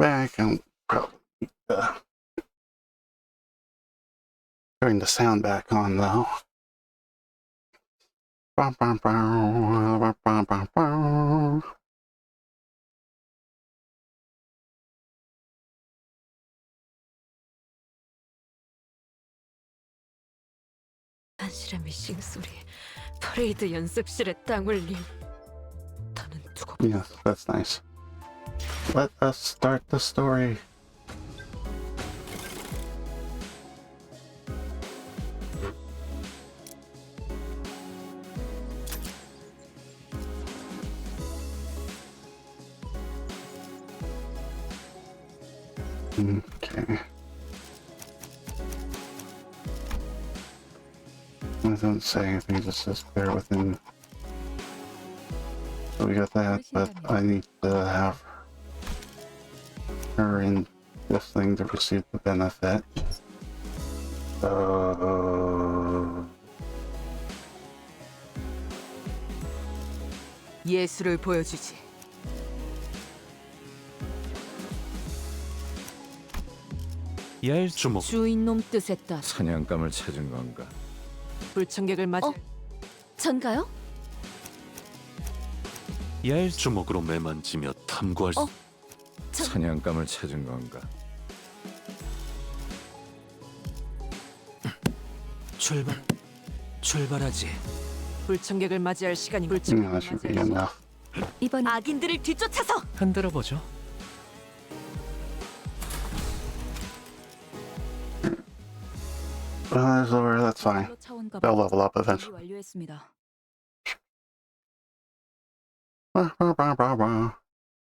back. I'm probably turn the sound back on though. 한실의 미싱 소리, 퍼레이드 연습실에 땅 올림. 더는 두고. Yes, that's nice. Let us start the story. Okay. I don't say anything, just says bear within. So we got that, but I need to have her in this thing to receive the benefit. 예술을 보여주지. 주목. 주인놈 뜻에 따라 사냥감을 찾은 건가? 불청객을 맞아. 전가요? 주먹으로 매만지며 탐구할 수. 사냥감을 찾은 건가? 출발하지. 불청객을 맞이할 시간이 That should be enough. 이번 악인들을 뒤쫓아서 흔들어 보죠. There's over, that's fine. 차원과 They'll level up eventually. 완료했습니다.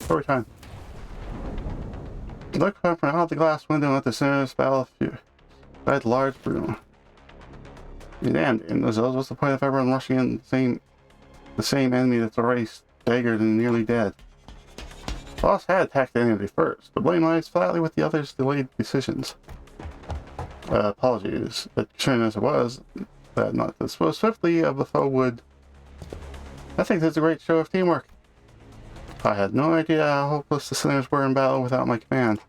Story time. Look up from out the glass window at the center of this battlefield. By the large room. You're damned, Innozells. What's the point of everyone rushing in the same enemy that's already staggered and nearly dead? Boss had attacked the enemy first. The blame lies flatly with the others' delayed decisions. Apologies, but concerning as it was, that not dispose swiftly of the foe would. I think that's a great show of teamwork. I had no idea how hopeless the sinners were in battle without my command.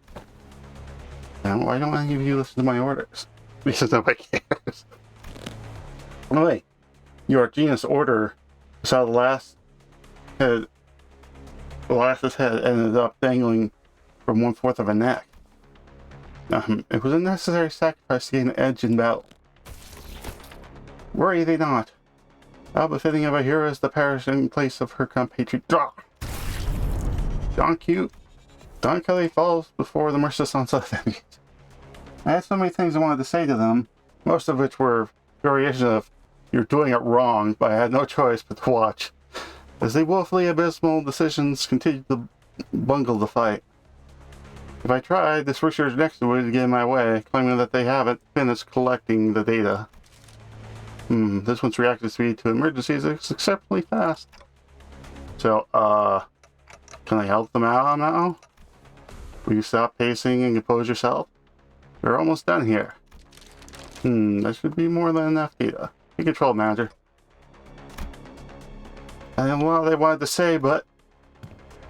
Now, why don't any of you listen to my orders? Because nobody cares. No way. Your genius order saw the last's head ended up dangling from 1/4 of a neck. It was a necessary sacrifice to gain an edge in battle. Worry thee not. How befitting of a hero is the perish in place of her compatriot. Don Kelly falls before the merciless onslaught of enemies. I had so many things I wanted to say to them, most of which were variations of "you're doing it wrong," but I had no choice but to watch as the woefully abysmal decisions continued to bungle the fight. If I tried, the switchers next to me would get in my way, claiming that they haven't finished collecting the data. This one's reaction speed to emergencies is exceptionally fast. So, can I help them out now? Will you stop pacing and compose yourself? We're almost done here. That should be more than enough data. Be control manager. I don't know what they wanted to say, but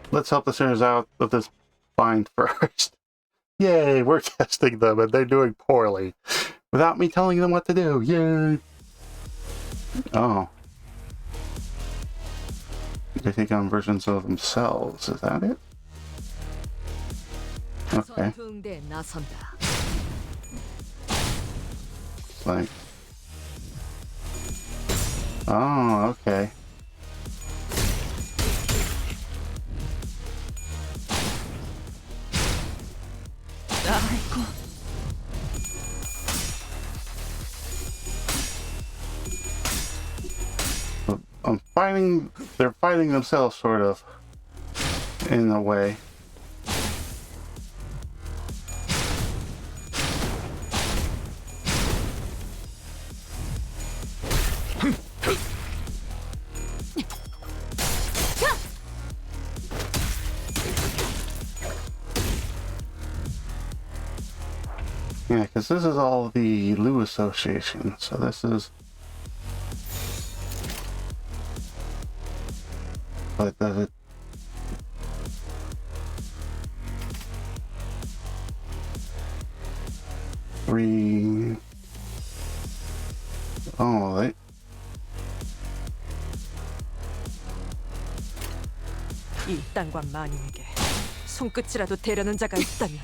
let's help the sinners out of this bind first. Yay, we're testing them and they're doing poorly. Without me telling them what to do. Yay! Oh. They take on versions of themselves, is that it? Okay. 전투응대에 나선다. It's like... Oh, okay. 아이고. They're fighting themselves, sort of, in a way. Yeah, because this is all the Lu Association, so this is... But does it... 3. Oh, they. 이 땅과 만인에게 손끝이라도 대려는 자가 있다면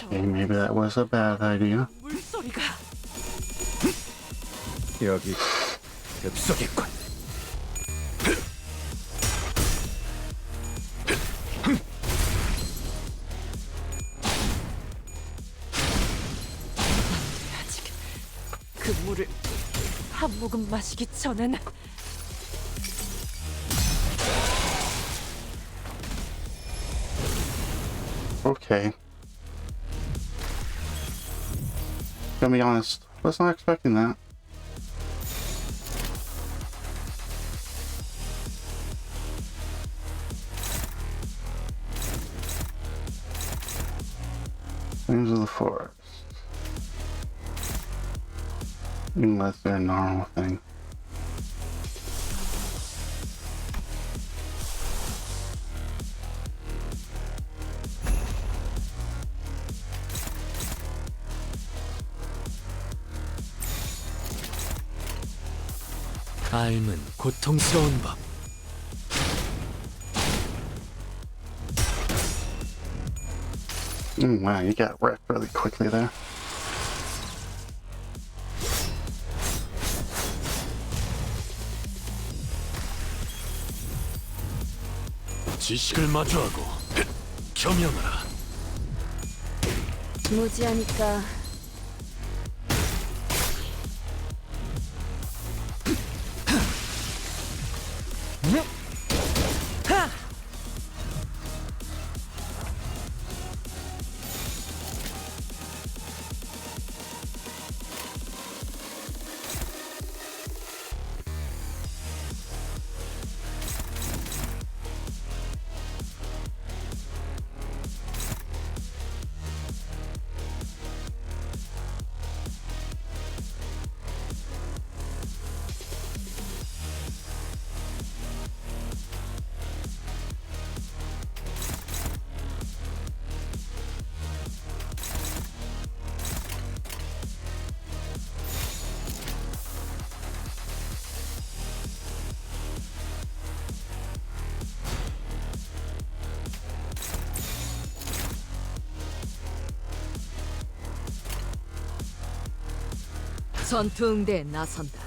Okay, maybe that was a bad idea. 물소리가 여기 급속했군. 아직 그 물을 한 모금 마시기 전엔 Okay. Gonna be honest, was not expecting that. Things of the forest. Unless they're a normal thing. 삶은 고통스러운 법. Wow, you got wrecked really quickly there. 지식을 마주하고 겸양하라. 무지하니까 전투 응대에 나선다.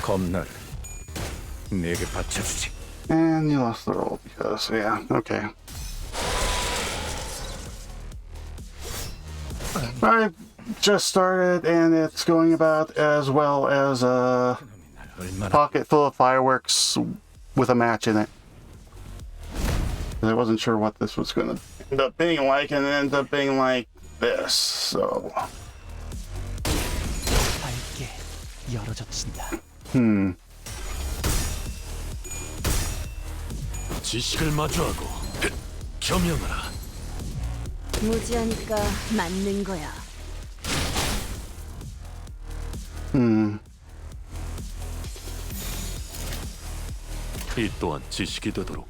겁나를 내게 바쳐주지. And you lost the roll because, yeah, okay. I just started and it's going about as well as a 얼마나 pocket full of fireworks with a match in it. I wasn't sure what this was going to end up being like, and it ended up being like this, so. 밝게 열어젖힌다. 지식을 마주하고 겸양하라. 무지하니까 맞는 거야. 이 또한 지식이 되도록.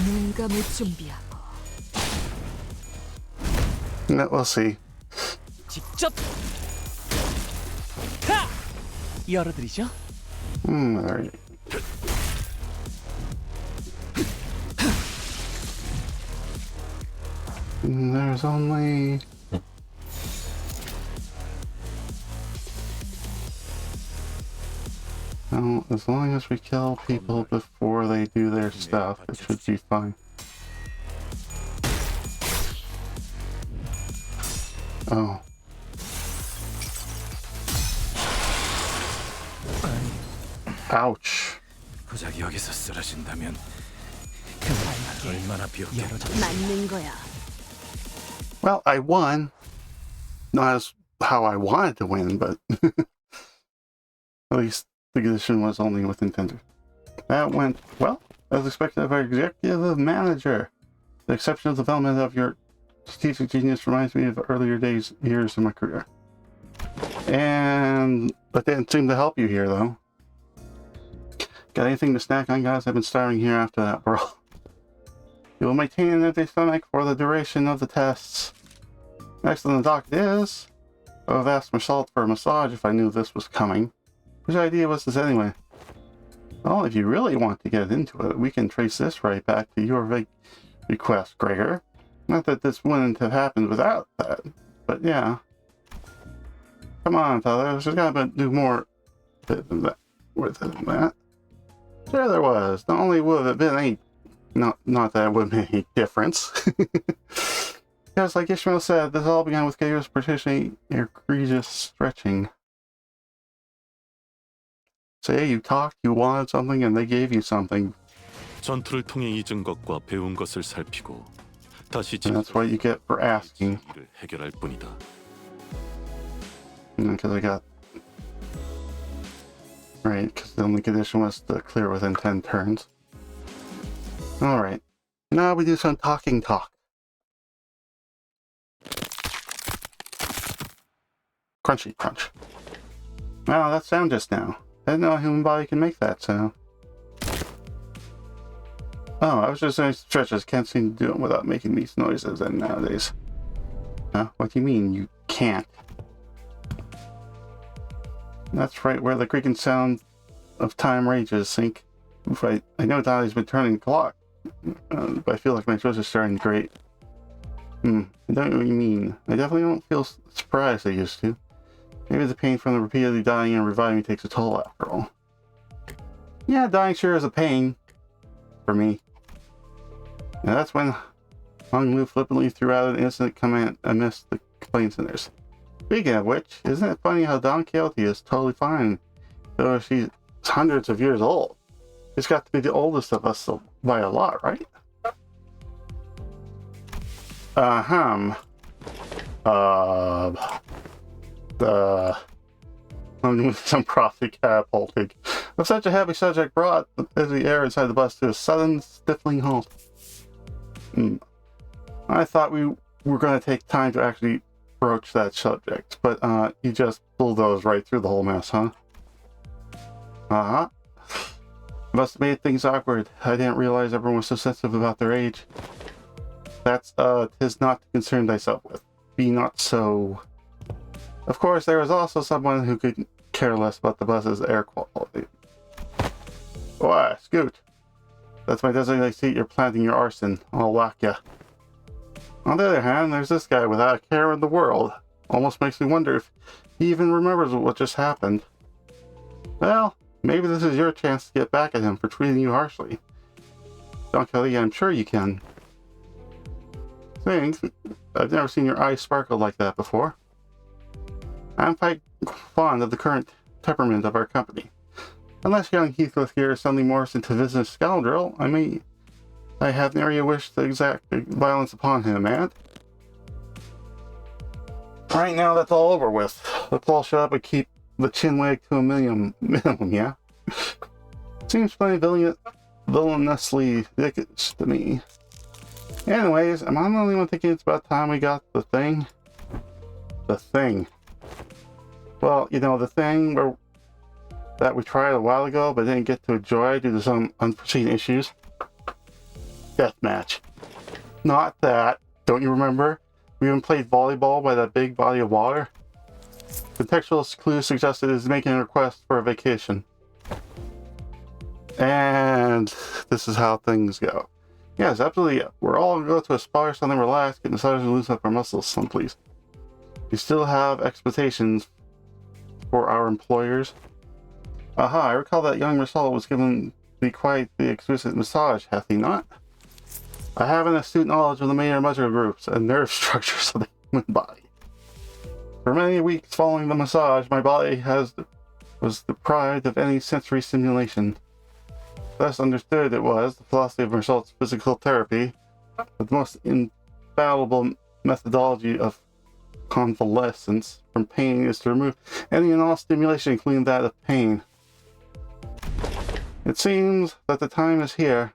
눈 감을 준비하고 No, we'll see. 직접 하! 열어드리죠. There you There's only... Well, as long as we kill people before they do their stuff, it should be fine. Oh. Ouch. 고작 여기서 쓰러진다면 그 얼마나 비옥해. 열어졌습니다. 맞는 거야. Well, I won. Not as how I wanted to win, but at least the condition was only with intended. That went, well, as expected of our executive manager. The exceptional development of your strategic genius reminds me of earlier years in my career. And that didn't seem to help you here, though. Got anything to snack on, guys? I've been starving here after that brawl. You will maintain an empty stomach for the duration of the tests. Next on the docket is... I would have asked Michelle for a massage if I knew this was coming. Whose idea was this anyway? Well, if you really want to get into it, we can trace this right back to your request, Gregor. Not that this wouldn't have happened without that, but yeah. Come on, fellas, there's gotta do more than that. With that. Sure there was. Not only would have been any... Not that it would have made any difference. Because, like Ishmael said, this all began with Gregor's particularly egregious stretching. Say you talked, you wanted something, and they gave you something. 전투를 통해 잊은 것과 배운 것을 살피고 다시 And that's what you get for asking. 일을 해결할 뿐이다. Because I got... Right, because the only condition was to clear within 10 turns. Alright. Now we do some talking talk. Crunchy crunch. Wow, that sound just now. I didn't know a human body can make that sound. Oh, I was just saying stretches can't seem to do it without making these noises and nowadays. Huh? What do you mean you can't? That's right where the creaking sound of time rages, Sync. Oof, I know Dolly's been turning the clock, but I feel like my choice is starting to grate. I don't know what you mean. I definitely don't feel surprised I used to. Maybe the pain from the repeatedly dying and reviving takes a toll after all. Yeah, dying sure is a pain. For me. And that's when Hung Lu flippantly threw out an instant command amidst the complaints in theirs. Speaking of which, isn't it funny how Don Quixote is totally fine, though she's hundreds of years old? She's got to be the oldest of us by a lot, right? I'm doing some profit catapulting. Of such a happy subject brought as the air inside the bus to a sudden stifling halt. I thought we were going to take time to actually broach that subject, but you just bulldozed right through the whole mess, huh? Must have made things awkward. I didn't realize everyone was so sensitive about their age. That's, 'tis not to concern thyself with. Be not so... Of course, there was also someone who could care less about the bus's air quality. Why, Scoot. That's my designated seat you're planting your arse in. I'll whack ya. On the other hand, there's this guy without a care in the world. Almost makes me wonder if he even remembers what just happened. Well, maybe this is your chance to get back at him for treating you harshly. Don Kelly, I'm sure you can. Thanks. I've never seen your eyes sparkle like that before. I'm quite fond of the current temperament of our company. Unless young Heathcliff here is suddenly morphs into business scoundrel, I have nary a wish to exact violence upon him, and... Right now, that's all over with. Let's all shut up and keep the chin wag to a minimum, yeah? Seems plenty villainously ridiculous to me. Anyways, am I the only one thinking it's about time we got the thing? The thing. Well, you know, the thing that we tried a while ago but didn't get to enjoy due to some unforeseen issues. Deathmatch. Not that. Don't you remember? We even played volleyball by that big body of water. The textual clue suggested is making a request for a vacation. And this is how things go. Yes, absolutely. We're all going to go to a spa or something, relax, get massages, and loosen up our muscles some, please. We still have expectations for our employers. Aha, I recall that young Marcel was given the quite the exquisite massage, hath he not? I have an astute knowledge of the major muscle groups and nerve structures of the human body. For many weeks following the massage, my body was deprived of any sensory stimulation. Thus understood it was the philosophy of Marcel's physical therapy, the most infallible methodology of convalescence from pain is to remove any and all stimulation, including that of pain. It seems that the time is here.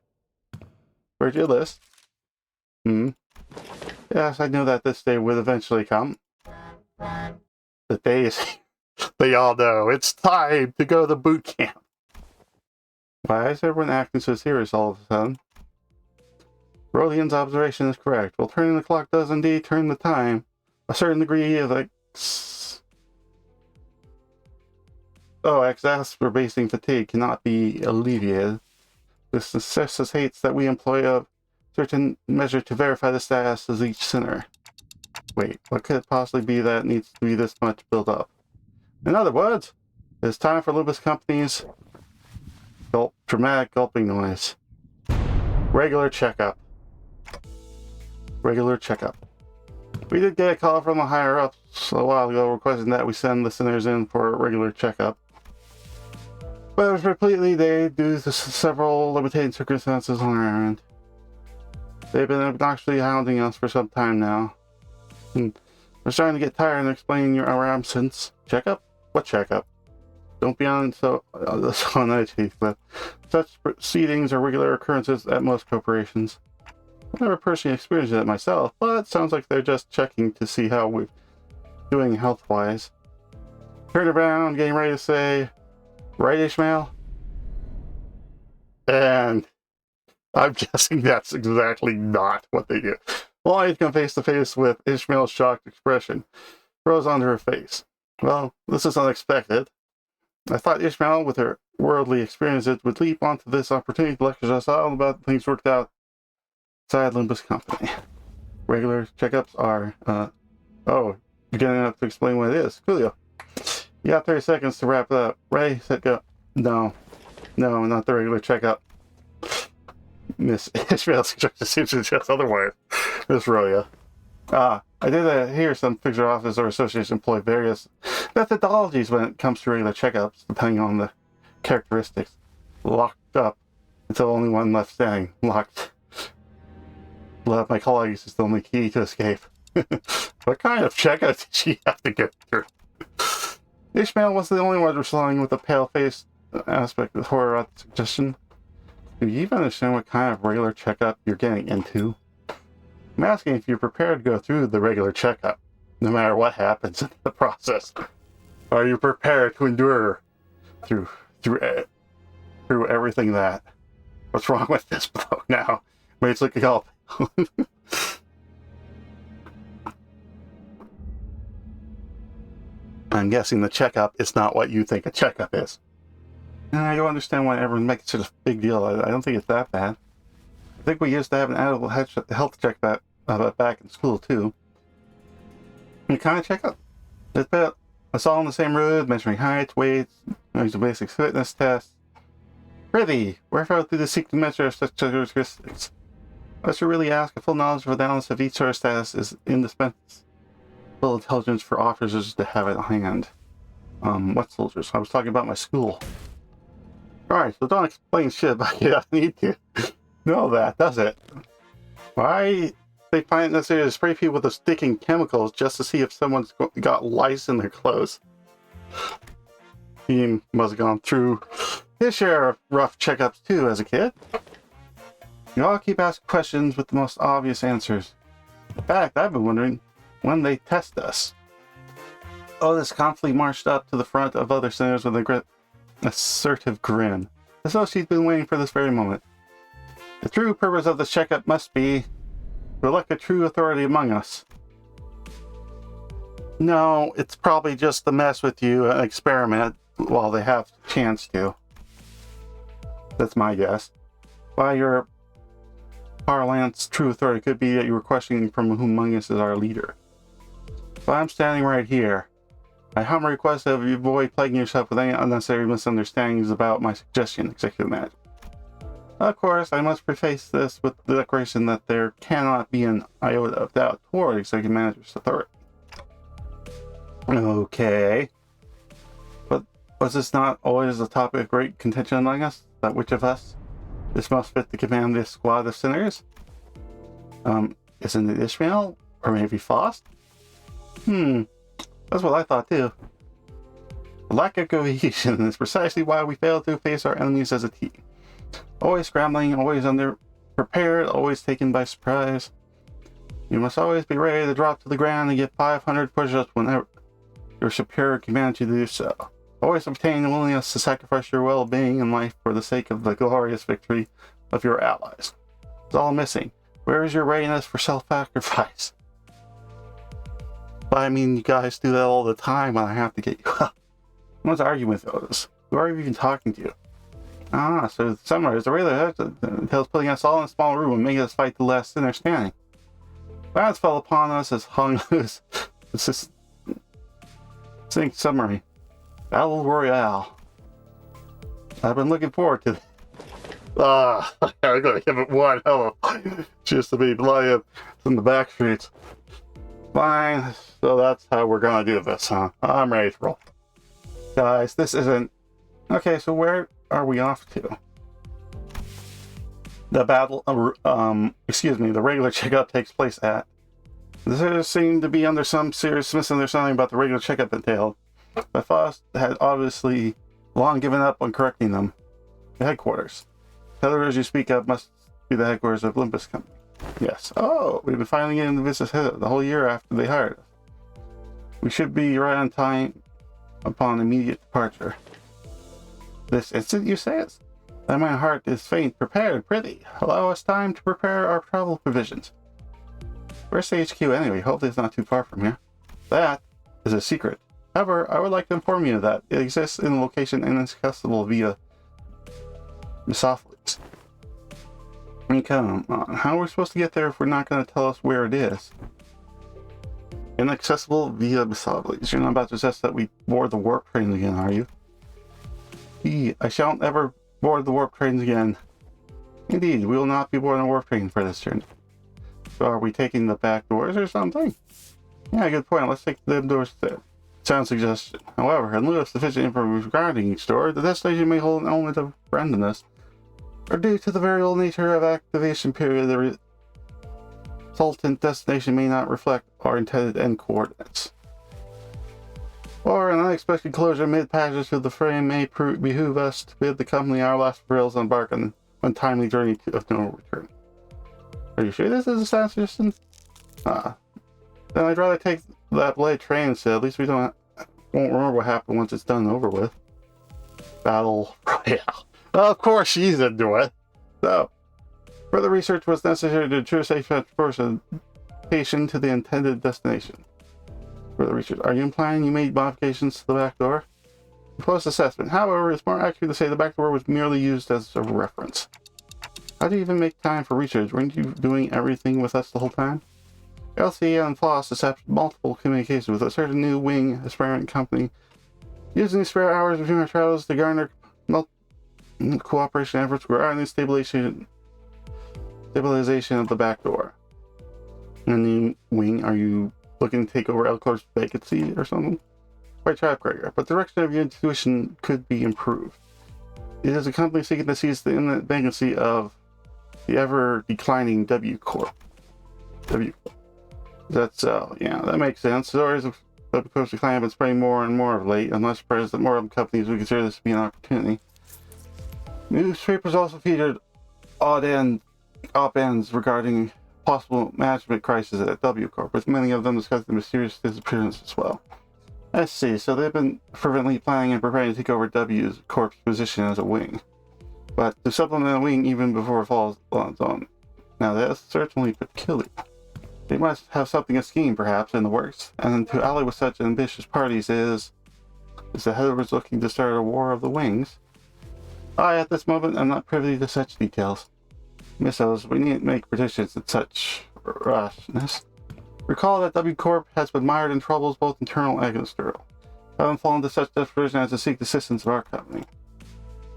Virgilus? Yes, I knew that this day would eventually come. The day is they all know. It's time to go to boot camp. Why is everyone acting so serious all of a sudden? Rodian's observation is correct. While turning the clock does indeed turn the time, a certain degree of exacerbating fatigue cannot be alleviated. This necessitates that we employ a certain measure to verify the status of each sinner. Wait, what could it possibly be that needs to be this much built up? In other words, it's time for Lupus Company's dramatic gulping noise. Regular checkup. Regular checkup. We did get a call from the higher ups a while ago requesting that we send the sinners in for a regular checkup. But it was completely delayed due to several limiting circumstances on our end. They've been obnoxiously hounding us for some time now. We're starting to get tired of explaining our absence. Checkup? What checkup? Don't be on so edgy, but such proceedings are regular occurrences at most corporations. I've never personally experienced it myself, but it sounds like they're just checking to see how we're doing health-wise. Turn around, getting ready to say, right, Ishmael? And I'm guessing that's exactly not what they do. Well, come face to face with Ishmael's shocked expression froze onto her face. Well, this is unexpected. I thought Ishmael, with her worldly experiences, would leap onto this opportunity to lecture us all about things worked out inside Lupus Company. Regular checkups are, oh, you're gonna have to explain what it is. Coolio. You got 30 seconds to wrap it up. Ready, set, go. No, not the regular checkup. Miss Ishmael's instruction seems to suggest otherwise. Miss Roya. I did hear some fixer office or associations employ various methodologies when it comes to regular checkups, depending on the characteristics. Locked up until only one left standing. Locked. My colleagues is the only key to escape. What kind of checkup did she have to get through? Ishmael was the only one responding with a pale face aspect of horror at the suggestion. Do you even understand what kind of regular checkup you're getting into? I'm asking if you're prepared to go through the regular checkup, no matter what happens in the process. Are you prepared to endure through everything that? What's wrong with this bloke now? Wait, look at all. I'm guessing the checkup is not what you think a checkup is. And I don't understand why everyone makes such a big deal. I don't think it's that bad. I think we used to have an annual health check back in school too. Any kind of checkup? It's about us all in the same room, measuring heights, weights, doing some basic fitness tests. Prithee, wherefore through the secret measure of such characteristics? I should really ask a full knowledge of the balance of each sort of status is indispensable intelligence for officers to have at hand. What soldiers? I was talking about my school. Alright, so don't explain shit about it. I need to know that, does it? Why they find it necessary to spray people with the sticking chemicals just to see if someone's got lice in their clothes? He must have gone through his share of rough checkups too as a kid. You all keep asking questions with the most obvious answers. In fact, I've been wondering when they test us. Otis confidently marched up to the front of other senators with a assertive grin, as though she'd been waiting for this very moment. The true purpose of this checkup must be to elect a true authority among us. No, it's probably just to mess with you and experiment while they have the chance to. That's my guess. By your parlance, true authority could be that you were questioning from whom among us is our leader. So I'm standing right here. I humbly request that you avoid plaguing yourself with any unnecessary misunderstandings about my suggestion, Executive Manager. Of course, I must preface this with the declaration that there cannot be an iota of doubt toward Executive Manager's authority. Okay. But was this not always a topic of great contention among us? That which of us? This must fit to command this squad of sinners? Isn't it Ishmael? Or maybe Faust? That's what I thought too. The lack of cohesion is precisely why we fail to face our enemies as a team. Always scrambling, always under-prepared, always taken by surprise. You must always be ready to drop to the ground and get 500 push-ups whenever your superior commands you to do so. Always obtain the willingness to sacrifice your well-being and life for the sake of the glorious victory of your allies. It's all missing. Where is your readiness for self-sacrifice? But I mean, you guys do that all the time when I have to get you up. I was arguing with those. Who are you even talking to? So the summary is the regular entails putting us all in a small room and making us fight the last sinner standing. Violence fell upon us as hung loose. It's just succinct summary. Battle Royale. I've been looking forward to this. I'm gonna give it one hell of just to be playing in the back streets. Fine, so that's how we're gonna do this, huh? I'm ready to roll. Guys, this isn't... Okay, so where are we off to? The battle, the regular checkup takes place at... There seemed to be under some serious misunderstanding about the regular checkup entailed. But Faust had obviously long given up on correcting them. The headquarters. The others you speak of must be the headquarters of Olympus Company. Yes. Oh, we've been finally getting the business the whole year after they hired us. We should be right on time upon immediate departure. This instant, you say it? That my heart is faint, prepared, pretty. Allow us time to prepare our travel provisions. Where's the HQ anyway? Hopefully it's not too far from here. That is a secret. However, I would like to inform you that it exists in a location inaccessible via Misopholis. I mean, come on. How are we supposed to get there if we're not going to tell us where it is? Inaccessible via Misopholis. You're not about to suggest that we board the warp trains again, are you? I shan't ever board the warp trains again. Indeed, we will not be boarding a warp train for this journey. So are we taking the back doors or something? Yeah, good point. Let's take the doors instead. Sound suggestion. However, in lieu of sufficient information regarding each door, the destination may hold an element of randomness, or due to the variable nature of activation period, the resultant destination may not reflect our intended end coordinates. Or an unexpected closure mid-passage of the frame may behoove us to bid the company our last rails embark on one timely journey of no return. Are you sure this is a sound suggestion? Then I'd rather take that blade train instead. At least we won't remember what happened once it's done and over with. Battle Royale. Of course she's into it. So, further research was necessary to ensure safe transportation to the intended destination. Further research. Are you implying you made modifications to the back door? Close assessment. However, it's more accurate to say the back door was merely used as a reference. How do you even make time for research? Weren't you doing everything with us the whole time? LCA and Faust established multiple communications with a certain new wing experiment company, using the spare hours between our travels to garner cooperation efforts regarding the stabilization of the back door. And the new wing, are you looking to take over Elcor's vacancy or something? Quite trapped, Gregor, but the direction of your intuition could be improved. It is a company seeking to seize the imminent vacancy of the ever-declining W Corp. That's yeah, that makes sense. Stories of the clan have been spreading more and more of late. I'm not surprised that more companies would consider this to be an opportunity. Newspapers also featured op-ends regarding possible management crisis at W Corp, with many of them discussing the mysterious disappearance as well. I see, so they've been fervently planning and preparing to take over W Corp's position as a wing. But to supplement a wing even before it falls on its own. Now that's certainly peculiar. They must have something a scheme, perhaps, in the works, and to ally with such ambitious parties is the head of us looking to start a war of the wings. At this moment, I'm not privy to such details. Missiles, we need to make predictions in such rashness. Recall that W Corp has been mired in troubles both internal and external. I haven't fallen to such desperation as to seek the assistance of our company.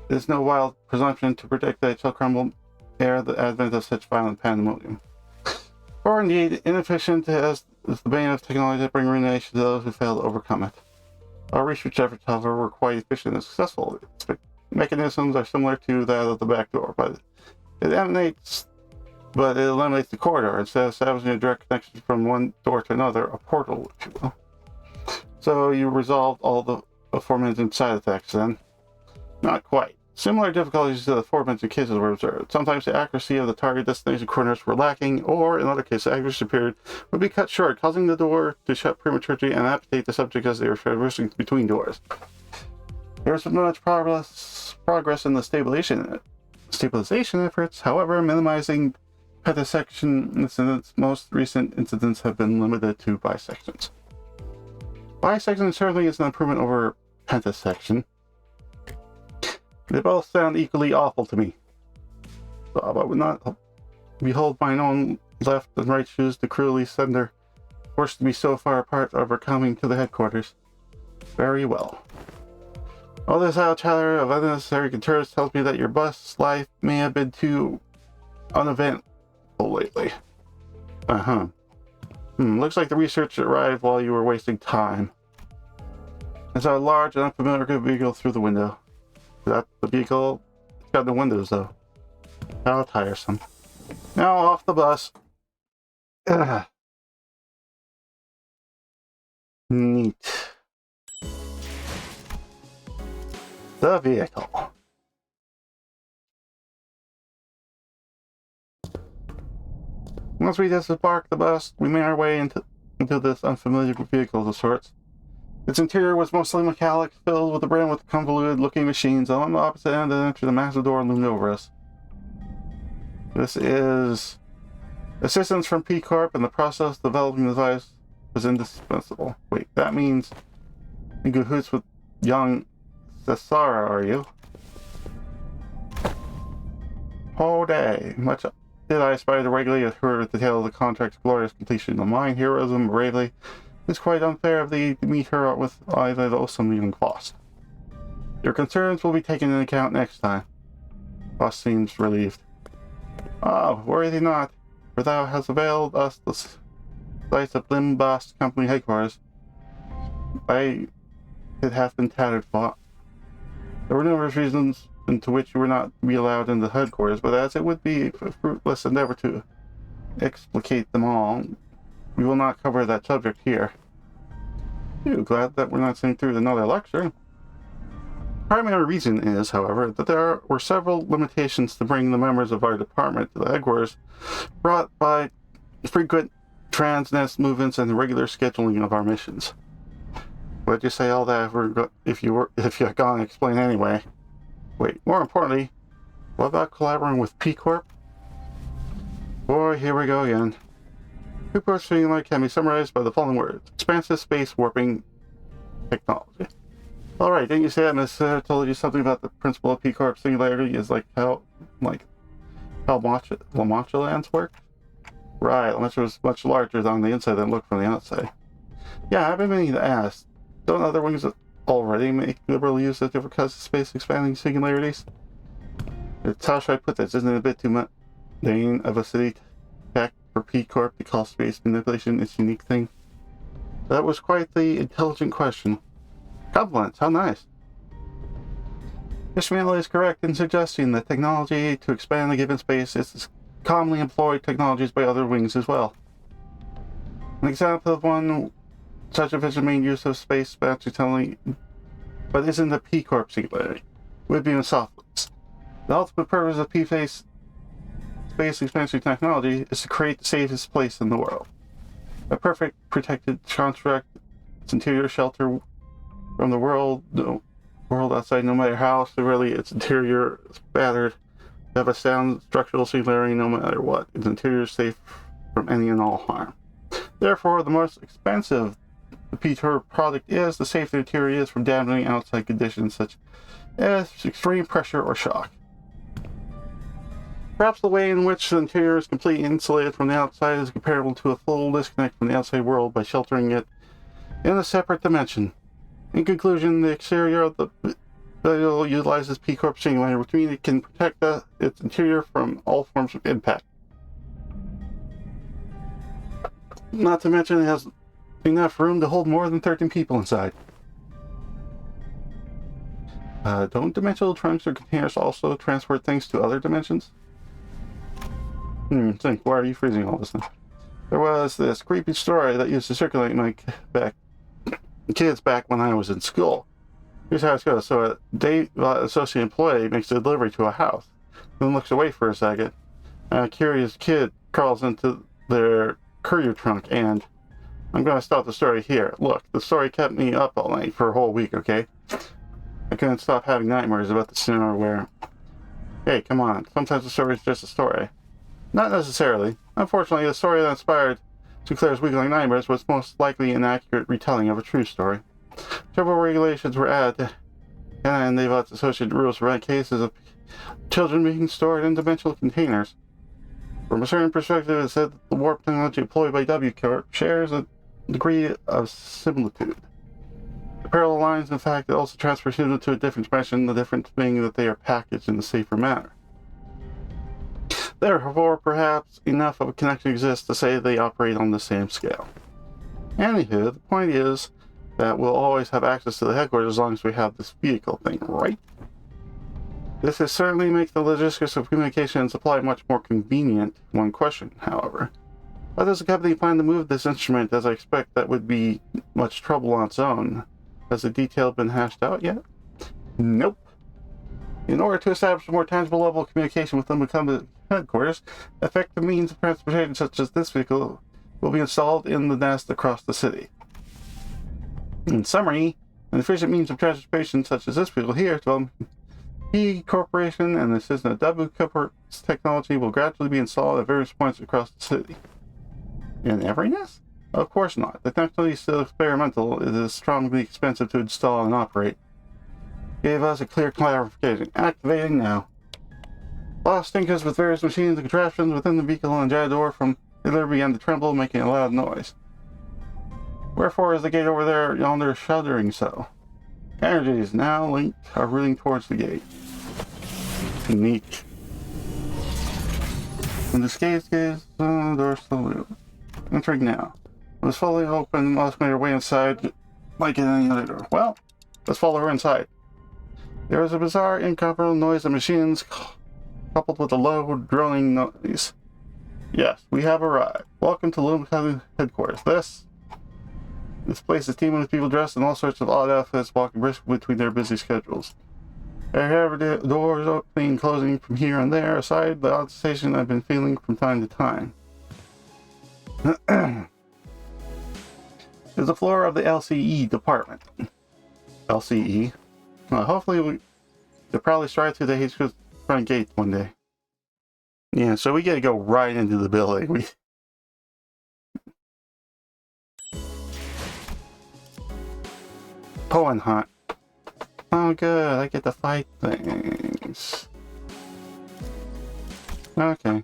It is no wild presumption to predict that it shall crumble ere the advent of such violent pandemonium. For indeed, inefficient as is the bane of technology that bring ruination to those who fail to overcome it. Our research efforts, however, were quite efficient and successful. Its mechanisms are similar to that of the back door, but it eliminates the corridor instead of establishing a direct connection from one door to another, a portal, if you will. So you resolved all the aforementioned side effects then? Not quite. Similar difficulties to the aforementioned cases were observed. Sometimes the accuracy of the target destination coordinates were lacking, or in other cases, the accuracy period would be cut short, causing the door to shut prematurely and amputate the subject as they were traversing between doors. There was much progress in the stabilization efforts, however, minimizing pentasection incidents. Most recent incidents have been limited to bisections. Bisection certainly is an improvement over pentasection. They both sound equally awful to me. So I would not behold mine own left and right shoes to cruelly send their forced to be so far apart over coming to the headquarters. Very well. All this idle chatter of unnecessary concerns tells me that your bus life may have been too uneventful lately. Looks like the research arrived while you were wasting time. I saw a large and unfamiliar vehicle through the window. That's the vehicle. It's got no windows though. How tiresome. Now off the bus. Ugh. Neat. The vehicle. Once we disembark the bus, we made our way into this unfamiliar vehicle of sorts. Its interior was mostly metallic, filled with a brim with convoluted-looking machines. On the opposite end of the entry, the massive door loomed over us. This is assistance from P Corp, and the process of developing the device was indispensable. Wait, that means in cahoots with young Cesara, are you? Oh, day. Much did I aspire to regularly adhere to the tale of the contract's glorious completion. The mine heroism bravely. It's quite unfair of thee to meet her with either the awesome young boss. Your concerns will be taken into account next time. Boss seems relieved. Worry thee not, for thou hast availed us the sites of Limbast Company headquarters. It hath been tattered fought. There were numerous reasons into which you were not to be allowed into headquarters, but as it would be a fruitless endeavor to explicate them all, we will not cover that subject here. Phew, glad that we're not sitting through another lecture. Primary reason is, however, that there were several limitations to bringing the members of our department to the headquarters, brought by frequent transnest movements and the regular scheduling of our missions. Why'd you say all that if you're gonna explain anyway? Wait, more importantly, what about collaborating with P Corp? Boy, here we go again. P Corp's feeling can be summarized by the following words: expansive space warping technology. Alright, didn't you say that Miss told you something about the principle of P Corp singularity is how Lamancha work? Right, Lamancha was much larger on the inside than it looked from the outside. Yeah, I've been meaning to ask, don't other wings already make liberal use of different kinds of space expanding singularities? How should I put this? Isn't it a bit too mundane of a city tech for P Corp to call space manipulation its unique thing? That was quite the intelligent question. Compliments, how nice. Ishmael is correct in suggesting that technology to expand a given space is commonly employed technologies by other wings as well. An example of one such efficient main use of space technology, but isn't the P Corp singularity, would be in softwings. The ultimate purpose of P-Face space expansion technology is to create the safest place in the world. A perfect protected construct, its interior shelter from the world outside, no matter how severely its interior is battered, have a sound structural singularity no matter what. Its interior is safe from any and all harm. Therefore, the most expensive the P-Turb product is, the safer the interior is from damaging outside conditions such as extreme pressure or shock. Perhaps the way in which the interior is completely insulated from the outside is comparable to a full disconnect from the outside world by sheltering it in a separate dimension. In conclusion, the exterior of the vehicle utilizes P-Corp Simulator, which means it can protect its interior from all forms of impact. Not to mention it has enough room to hold more than 13 people inside. Don't dimensional trunks or containers also transport things to other dimensions? Think, why are you freezing all this now? There was this creepy story that used to circulate in my kids back when I was in school. Here's how it goes. So a day associate employee makes a delivery to a house, then looks away for a second. A curious kid crawls into their courier trunk, and I'm going to stop the story here. Look, the story kept me up all night for a whole week, okay? I couldn't stop having nightmares about the scenario where... Hey, come on. Sometimes the story is just a story. Not necessarily. Unfortunately, the story that inspired Sinclair's weekly nightmares was most likely an accurate retelling of a true story. Several regulations were added, and they've got associated rules to prevent cases of children being stored in dimensional containers. From a certain perspective, it said that the warp technology employed by W-Corp shares a degree of similitude. The parallel lines, in fact, it also transfers them to a different dimension, the difference being that they are packaged in a safer manner. Therefore, perhaps enough of a connection exists to say they operate on the same scale. Anywho, the point is that we'll always have access to the headquarters as long as we have this vehicle thing, right? This has certainly makes the logistics of communication and supply much more convenient. One question, however. Why does the company plan to move this instrument, as I expect that would be much trouble on its own? Has the detail been hashed out yet? Nope. In order to establish a more tangible level of communication with them to come to headquarters, effective means of transportation such as this vehicle will be installed in the nest across the city. In summary, an efficient means of transportation such as this vehicle here, development P Corporation and the assistant W-Corp's technology will gradually be installed at various points across the city. In every nest? Of course not. The technology is still experimental. It is strongly expensive to install and operate. Gave us a clear clarification. Activating now. Lost stinkers with various machines and contraptions within the vehicle and jar door from the door began to tremble, making a loud noise. Wherefore is the gate over there yonder shuddering so? Energies now linked are rooting towards the gate. Neat. When the gate is the door slowly entering now. It was fully open, must make her way inside like in any other door. Well, let's follow her inside. There was a bizarre, incomparable noise of machines coupled with a low, droning noise. Yes, we have arrived. Welcome to Lumen headquarters. This place is teeming with people dressed in all sorts of odd outfits, walking briskly between their busy schedules. There are doors opening and closing from here and there, aside the odd sensation I've been feeling from time to time. There's the floor of the LCE department. LCE? Well, hopefully they'll probably stride through the front gate one day. Yeah, so we gotta go right into the building. Hohenheim. Oh good, I get to fight things. Okay.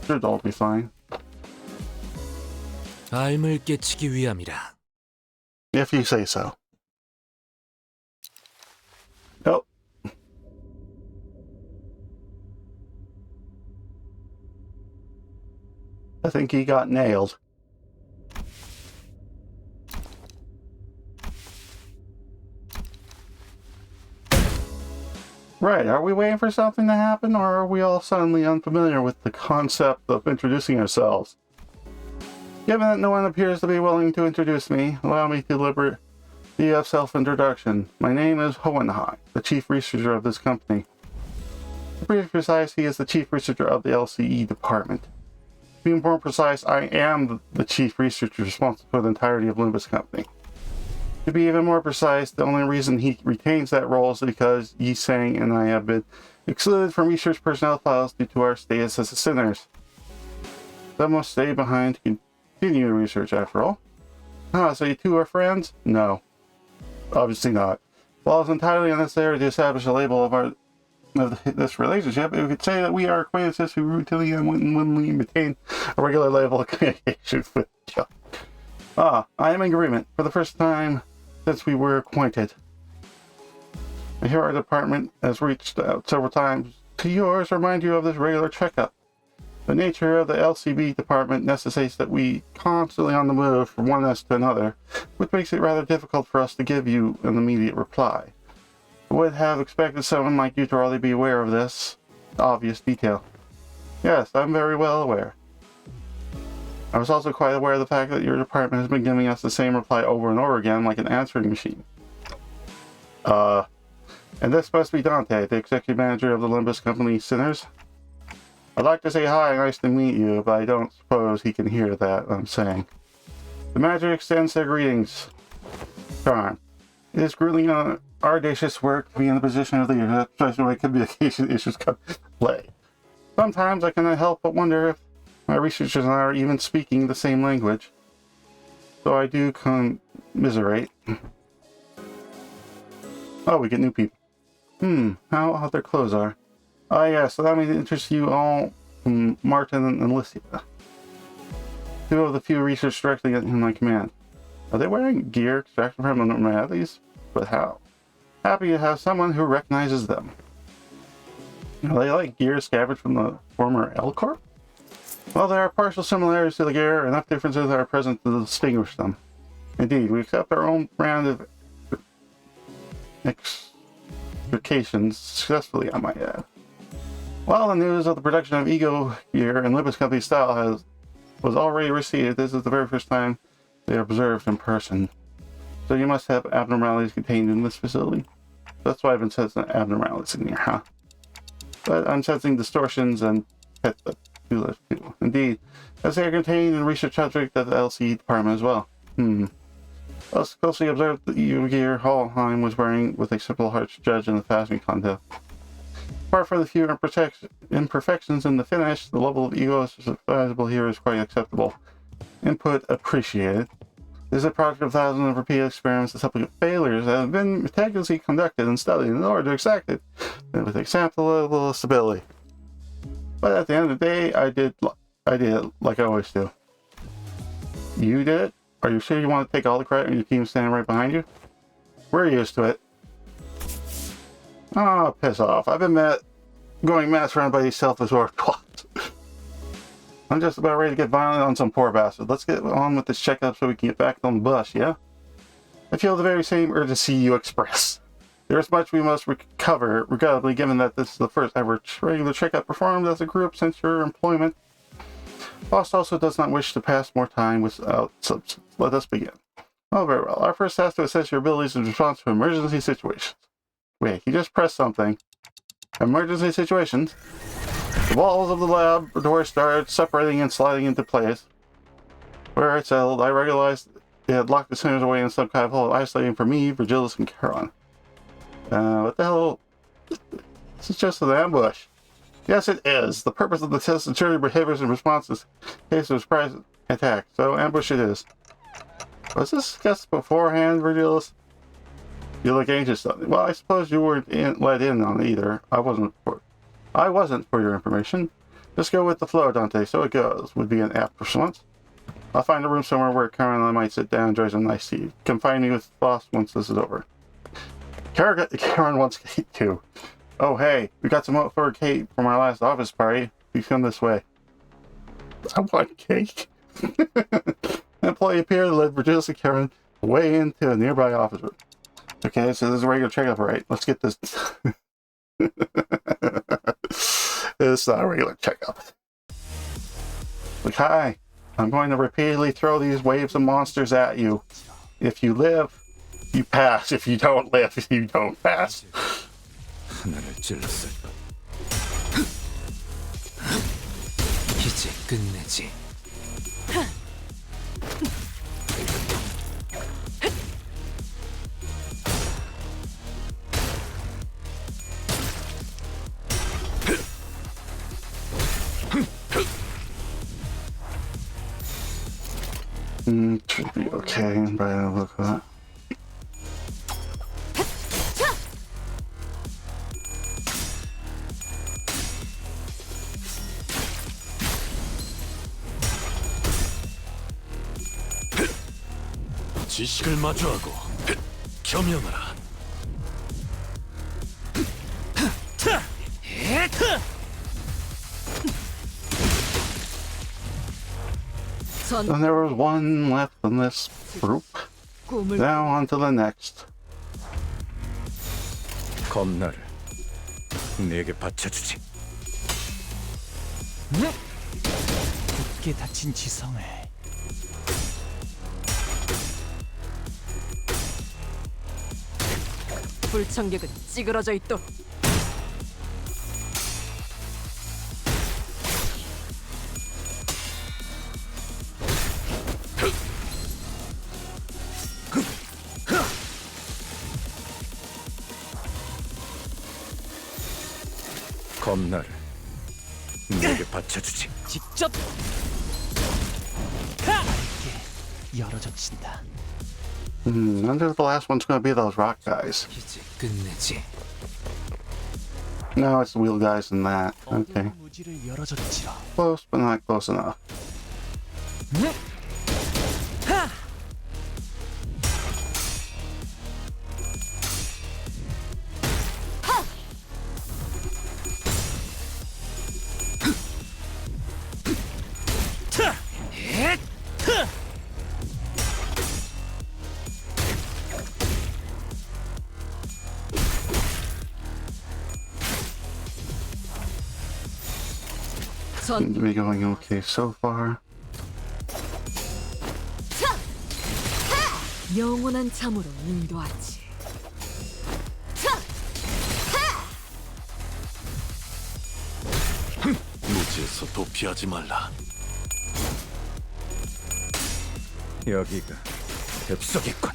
Should all be fine. 알을 깨치기 위함이라. If you say so. Oh. I think he got nailed. Right, are we waiting for something to happen, or are we all suddenly unfamiliar with the concept of introducing ourselves? Given that no one appears to be willing to introduce me, allow me to deliver the self-introduction. My name is Hohenheim, the chief researcher of this company. To be precise, he is the chief researcher of the LCE department. To be more precise, I am the chief researcher responsible for the entirety of Lumbus Company. To be even more precise, the only reason he retains that role is because Yi Sang and I have been excluded from research personnel files due to our status as sinners. Some must stay behind to continue research after all. So you two are friends? No. Obviously not. While it's entirely unnecessary to establish a label of this relationship, we could say that we are acquaintances who routinely and unwittingly maintain a regular level of communication with each other. I am in agreement. For the first time since we were acquainted. I hear our department has reached out several times to yours to remind you of this regular checkup. The nature of the LCB department necessitates that we constantly on the move from one nest to another, which makes it rather difficult for us to give you an immediate reply. I would have expected someone like you to already be aware of this obvious detail. Yes, I'm very well aware. I was also quite aware of the fact that your department has been giving us the same reply over and over again like an answering machine. And this must be Dante, the executive manager of the Limbus Company Sinners. I'd like to say hi, nice to meet you, but I don't suppose he can hear that I'm saying. The manager extends their greetings. Charm. It is grueling audacious work to be in the position of leader, especially when communication issues come into play. Sometimes I cannot help but wonder if my researchers and I are even speaking the same language. So I do commiserate. Oh, we get new people. How odd their clothes are. Yes, allow me to introduce you all, Martin and Alicia. Two of the few research directly in my command. Are they wearing gear extracted from the normalities? But how? Happy to have someone who recognizes them. Are they like gear scavenged from the former L Corp? Well, there are partial similarities to the gear, enough differences are present to distinguish them. Indeed, we accept our own brand of extrications successfully, I might add. While the news of the production of Ego gear and Limbus Company style was already received, this is the very first time they are observed in person. So you must have abnormalities contained in this facility. That's why I've been sensing abnormalities in here, huh? But I'm sensing distortions and pet too. Indeed, as they are contained in the research subject of the LC department as well. Let's closely observe the Ego gear Hallheim was wearing with a simple hearts judge in the Phasmi contest. Apart from the few imperfections in the finish, the level of ego visible here is quite acceptable. Input appreciated. This is a product of thousands of repeated experiments and subsequent failures that have been meticulously conducted and studied in order to exact it with a sample level of stability. But at the end of the day, I did it like I always do. You did it? Are you sure you want to take all the credit when your team's standing right behind you? We're used to it. Oh, piss off. I've been going mad surrounded by these self-absorbed twats. I'm just about ready to get violent on some poor bastard. Let's get on with this checkup so we can get back on the bus, yeah? I feel the very same urgency you express. There is much we must recover, regrettably, given that this is the first ever regular checkup performed as a group since your employment. Boss also does not wish to pass more time without substance. Let us begin. Oh, very well. Our first task to assess your abilities in response to emergency situations. Wait, you just pressed something. Emergency situations. The walls of the laboratory started separating and sliding into place. Where it settled, I realized it had locked the sinners away in some kind of hole, isolating for me, Virgilus, and Charon. What the hell? This is just an ambush. Yes, it is. The purpose of the test is to ensure your behaviors and responses in case of a surprise attack. So, ambush it is. Was this discussed beforehand, Virgilus? You look anxious. Well, I suppose you weren't let in on it either. I wasn't, for your information. Just go with the flow, Dante. So it goes. Would be an apt response. I'll find a room somewhere where Karen and I might sit down and enjoy some nice tea. Come find me with the boss once this is over. Karen wants cake too. Oh, hey, we got some for cake from our last office party. You come this way. I want cake. An employee appeared and led Virgilus and Karen way into a nearby office room. Okay, so this is a regular checkup, right? Let's get this. It's not a regular checkup. Look, hi. I'm going to repeatedly throw these waves of monsters at you. If you live, you pass. If you don't live, you don't pass. 하나를 찔렀어. 이제 끝내지. Should be okay by the look of that. 지식을 마주하고 겸양하라. 전 And there was one left in this group. 꿈을 Now on to the next. 검나를 내게 바쳐주지. 굳게 닫힌 지성을 불청객은 찌그러져 있도록. 검나를 내게 바쳐주지. 직접 밝게 열어젖힌다. Wonder if the last one's gonna be those rock guys. 이제 끝내지. No, it's the wheel guys and that. Okay. 어두운 무지를 열어젖히라. Close, but not close enough. 전 Seems to be going okay so far. 영원한 참으로 인도하지. 무지에서 도피하지 말라. 여기가 벽속이군.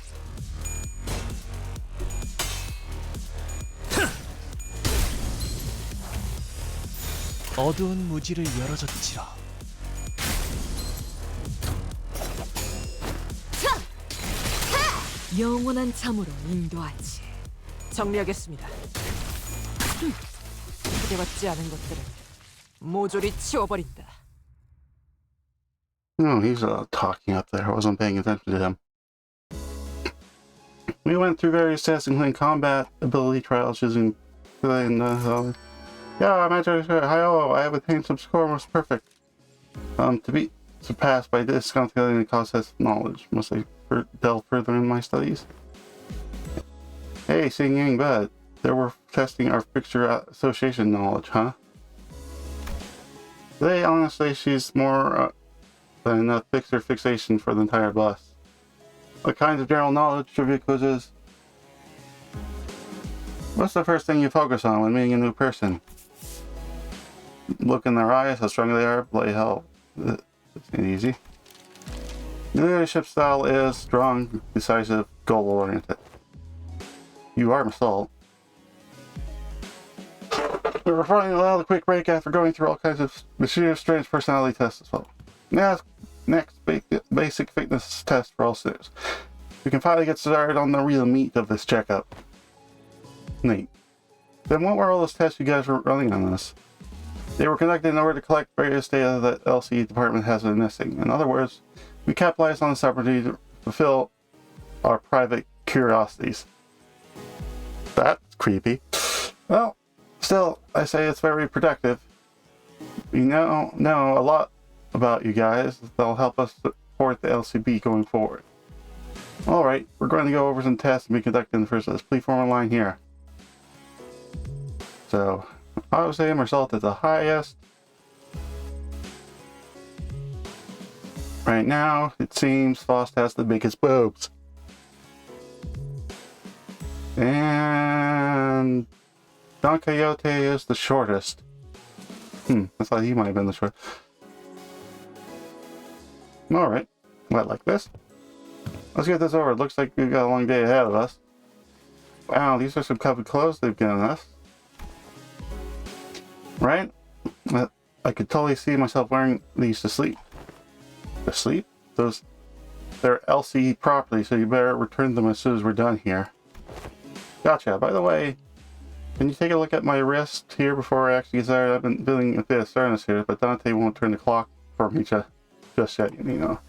어두운 무지를 열어젖히라. 영원한 참으로 인도하지. 정리하겠습니다. 기대받지 않은 것들은 모조리 치워버린다. No, he's talking up there. I wasn't paying attention to him. We went through various tests, including combat ability trials using. Yeah, I'm actually sure. Hi-oh, I have attained some score almost perfect. To be surpassed by discounting the cost test knowledge. Must I delve further in my studies? Hey, Sing Yang Bud. They were testing our fixture association knowledge, huh? They honestly, she's more than a fixer fixation for the entire bus. What kinds of general knowledge trivia quizzes? What's the first thing you focus on when meeting a new person? Look in their eyes, how strong they are, play hell. It's easy. The leadership style is strong, decisive, goal-oriented. You are Masalt. We were finally allowed a quick break after going through all kinds of mischievous, strange personality tests as well. Next basic fitness test for all students. We can finally get started on the real meat of this checkup. Neat. Then what were all those tests you guys were running on us? They were conducted in order to collect various data that LCE department has been missing. In other words, we capitalized on this opportunity to fulfill our private curiosities. That's creepy. Well, still, I say it's very productive. We know a lot about you guys that'll help us support the LCB going forward. Alright, we're going to go over some tests and be conducted in the first list. Please form a line here. So, obviously, Masalt is the highest. Right now, it seems Faust has the biggest boobs. And Don Quixote is the shortest. I thought he might have been the short. Alright, well, like this. Let's get this over. It looks like we've got a long day ahead of us. Wow, these are some covered clothes they've given us. Right? I could totally see myself wearing these to sleep. To sleep? Those they're LCE property, so you better return them as soon as we're done here. Gotcha. By the way, can you take a look at my wrist here before I actually get started? I've been building a bit of sternness here, but Dante won't turn the clock for me just yet, you know.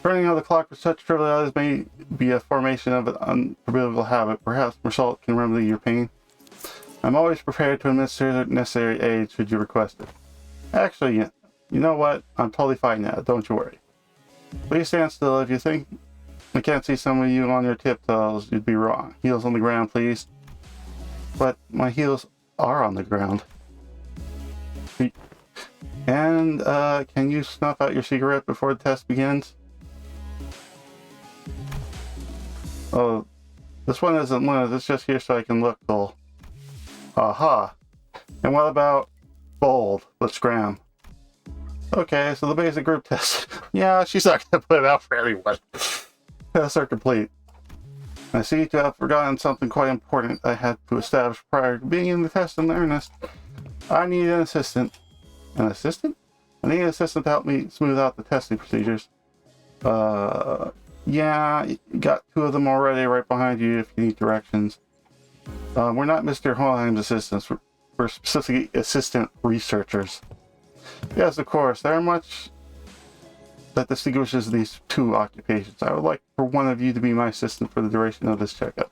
Turning on the clock for such trivialities may be a formation of an unforgivable habit. Perhaps Mersault can remedy your pain. I'm always prepared to administer necessary aid should you request it. Actually, you know what? I'm totally fine now, don't you worry. Please stand still. If you think I can't see some of you on your tiptoes, you'd be wrong. Heels on the ground, please. But my heels are on the ground. And, can you snuff out your cigarette before the test begins? Oh, this one isn't lit. It's just here so I can look cool. Aha. And what about bold? Let's scram. Okay, so the basic group test. Yeah, she's not going to put it out for everyone. Tests are complete. I see to have forgotten something quite important I had to establish prior to beginning the test in earnest. I need an assistant. An assistant? I need an assistant to help me smooth out the testing procedures. Yeah, you got two of them already right behind you if you need directions. We're not Mr. Hohenheim's assistants. We're specifically assistant researchers. Yes, of course. There are much that distinguishes these two occupations. I would like for one of you to be my assistant for the duration of this checkup.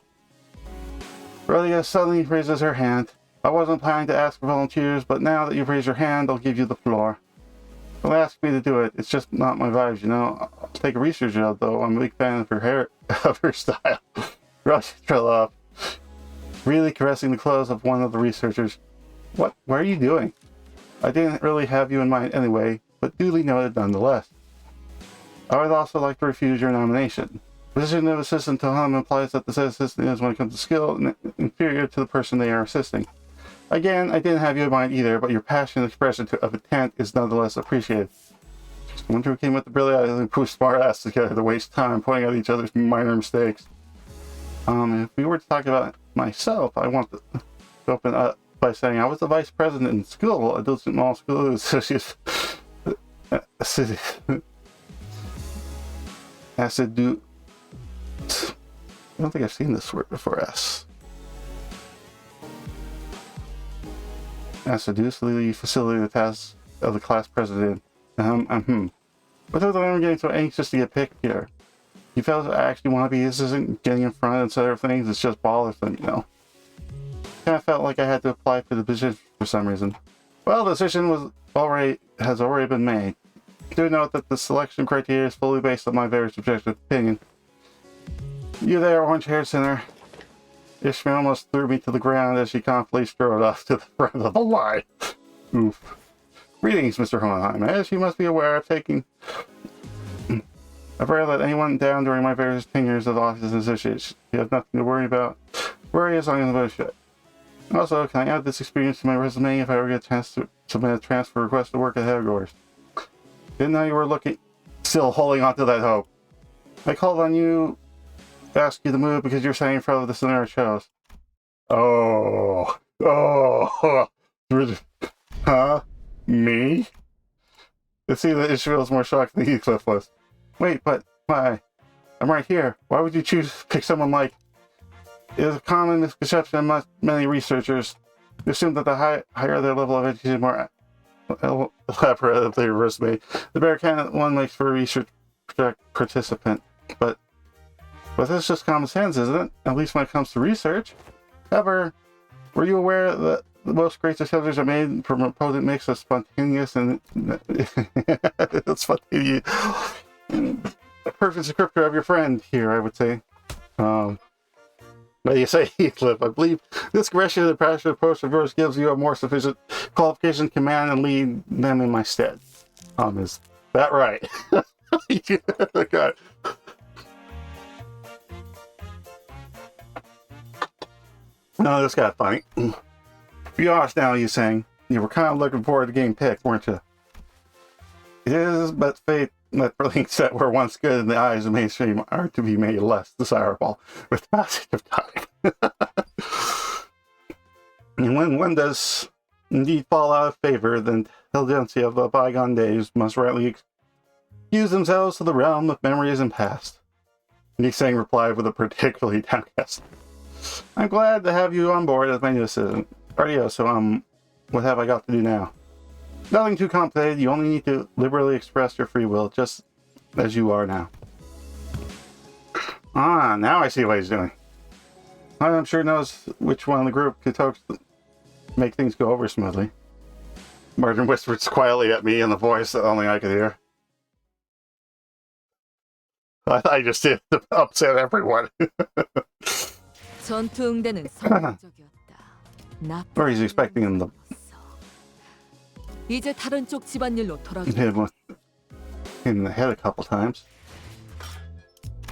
Aurelia suddenly raises her hand. I wasn't planning to ask for volunteers, but now that you've raised your hand, I'll give you the floor. Don't ask me to do it. It's just not my vibes, you know. I'll take a research job, though. I'm a big fan of her hair, of her style. Rush trail off, really caressing the clothes of one of the researchers. What are you doing? I didn't really have you in mind anyway, but duly noted nonetheless. I would also like to refuse your nomination. Position of assistant to him implies that the said assistant is, when it comes to skill, inferior to the person they are assisting. Again, I didn't have you in mind either, but your passionate expression of intent is nonetheless appreciated. I wonder who came with the brilliant idea and pushed smart ass together to waste time pointing out each other's minor mistakes. If we were to talk about myself, I want to open up by saying I was the vice president in school, a Dulcet Mall School Associates. I don't think I've seen this word before. Assiduously facilitate the tasks of the class president. But I'm getting so anxious to get picked here. You fellas actually want to be his assistant, getting in front and other things, it's just bothersome, you know. Kind of felt like I had to apply for the position for some reason. Well, the decision has already been made. Do note that the selection criteria is fully based on my very subjective opinion. You there, orange-haired sinner. Ishmael almost threw me to the ground as she confidently strode off to the front of the line. Oof. Greetings, Mr. Hohenheim. As you must be aware, I've rarely let anyone down during my various tenures of office and associates. You have nothing to worry about. Worry as long as I should. Also, can I add this experience to my resume if I ever get a chance to submit a transfer request to work at headquarters? Didn't know you were still holding on to that hope. I called on you, asked you to move because you're standing in front of the center of shows. Huh? Me? It seems that Ishmael is more shocked than Heathcliff was. Wait, but why? I'm right here. Why would you choose to pick someone like... It is a common misconception among many researchers who assume that the higher their level of education, more elaborate their resume, the better candidate one makes for a research project participant. But that's just common sense, isn't it? At least when it comes to research. However, were you aware that the most great discoveries are made from a potent mix of spontaneous and spontaneous, a perfect descriptor of your friend here, I would say. But you say, Heathcliff, I believe this aggression and passionate approach of yours gives you a more sufficient qualification to command and lead them in my stead. Is that right? God. No, this got funny. Be honest now, you saying. You were kind of looking forward to getting picked, weren't you? It is but fate that brilliant set were once good in the eyes of mainstream are to be made less desirable with the passage of time. And when one does indeed fall out of favor, then the intelligentsia of the bygone days must rightly fuse themselves to the realm of memories and past. Lee Sang replied with a particularly downcast. I'm glad to have you on board as my new assistant. Rightio, so what have I got to do now? Nothing too complicated, you only need to liberally express your free will, just as you are now. Ah, now I see what he's doing. I'm sure knows which one of the group could make things go over smoothly. Martin whispered quietly at me in the voice that only I could hear. I just did upset everyone. 전투 응대는 성공적이었다. Or he's expecting him to 이제 다른 쪽 집안일로 돌아가. hit him in the head a couple times.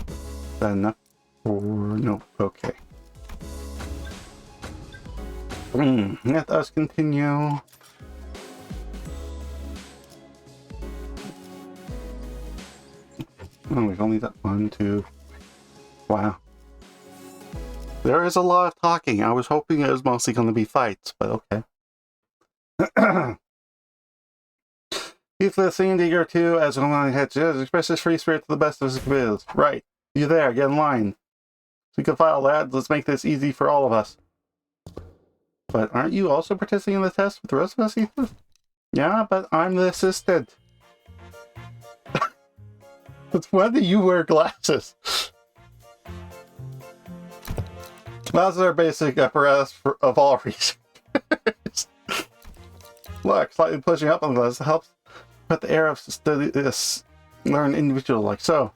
Is that enough? Or no? Okay. Let us continue. Oh, we've only done 1, 2. Wow. There is a lot of talking. I was hoping it was mostly going to be fights, but okay. Heathcliff seemed eager to, as one had to express his free spirit to the best of his abilities. Right. You there, get in line. So you can file, lads. Let's make this easy for all of us. But aren't you also participating in the test with the rest of us, Heathcliff? Yeah, but I'm the assistant. It's when do you wear glasses? Glasses are basic apparatus of all reasons. Look, slightly pushing up on the glasses helps put the air of study this learn individual like so.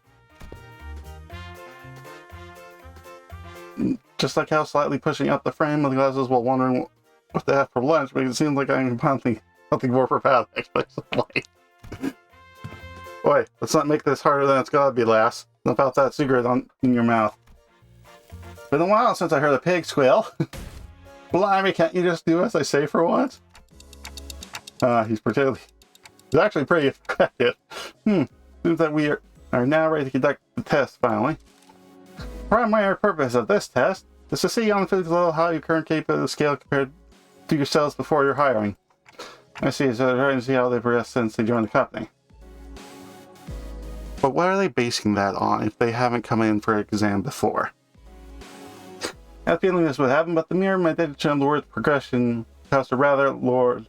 Just like how slightly pushing up the frame of the glasses while wondering what they have for lunch makes it seem like I'm something more profound, actually. Boy, let's not make this harder than it's gotta be, lass. Dump out that cigarette in your mouth. Been a while since I heard a pig squeal. Blimey, can't you just do as I say for once? He's actually pretty effective. Seems that we are now ready to conduct the test, finally. Primary purpose of this test is to see on the physical level how your current capability scale compared to yourselves before your hiring. I see, so they're trying to see how they progress since they joined the company. But what are they basing that on if they haven't come in for an exam before? I have a feeling this would happen, but the mere meditation of the word progression caused a rather loud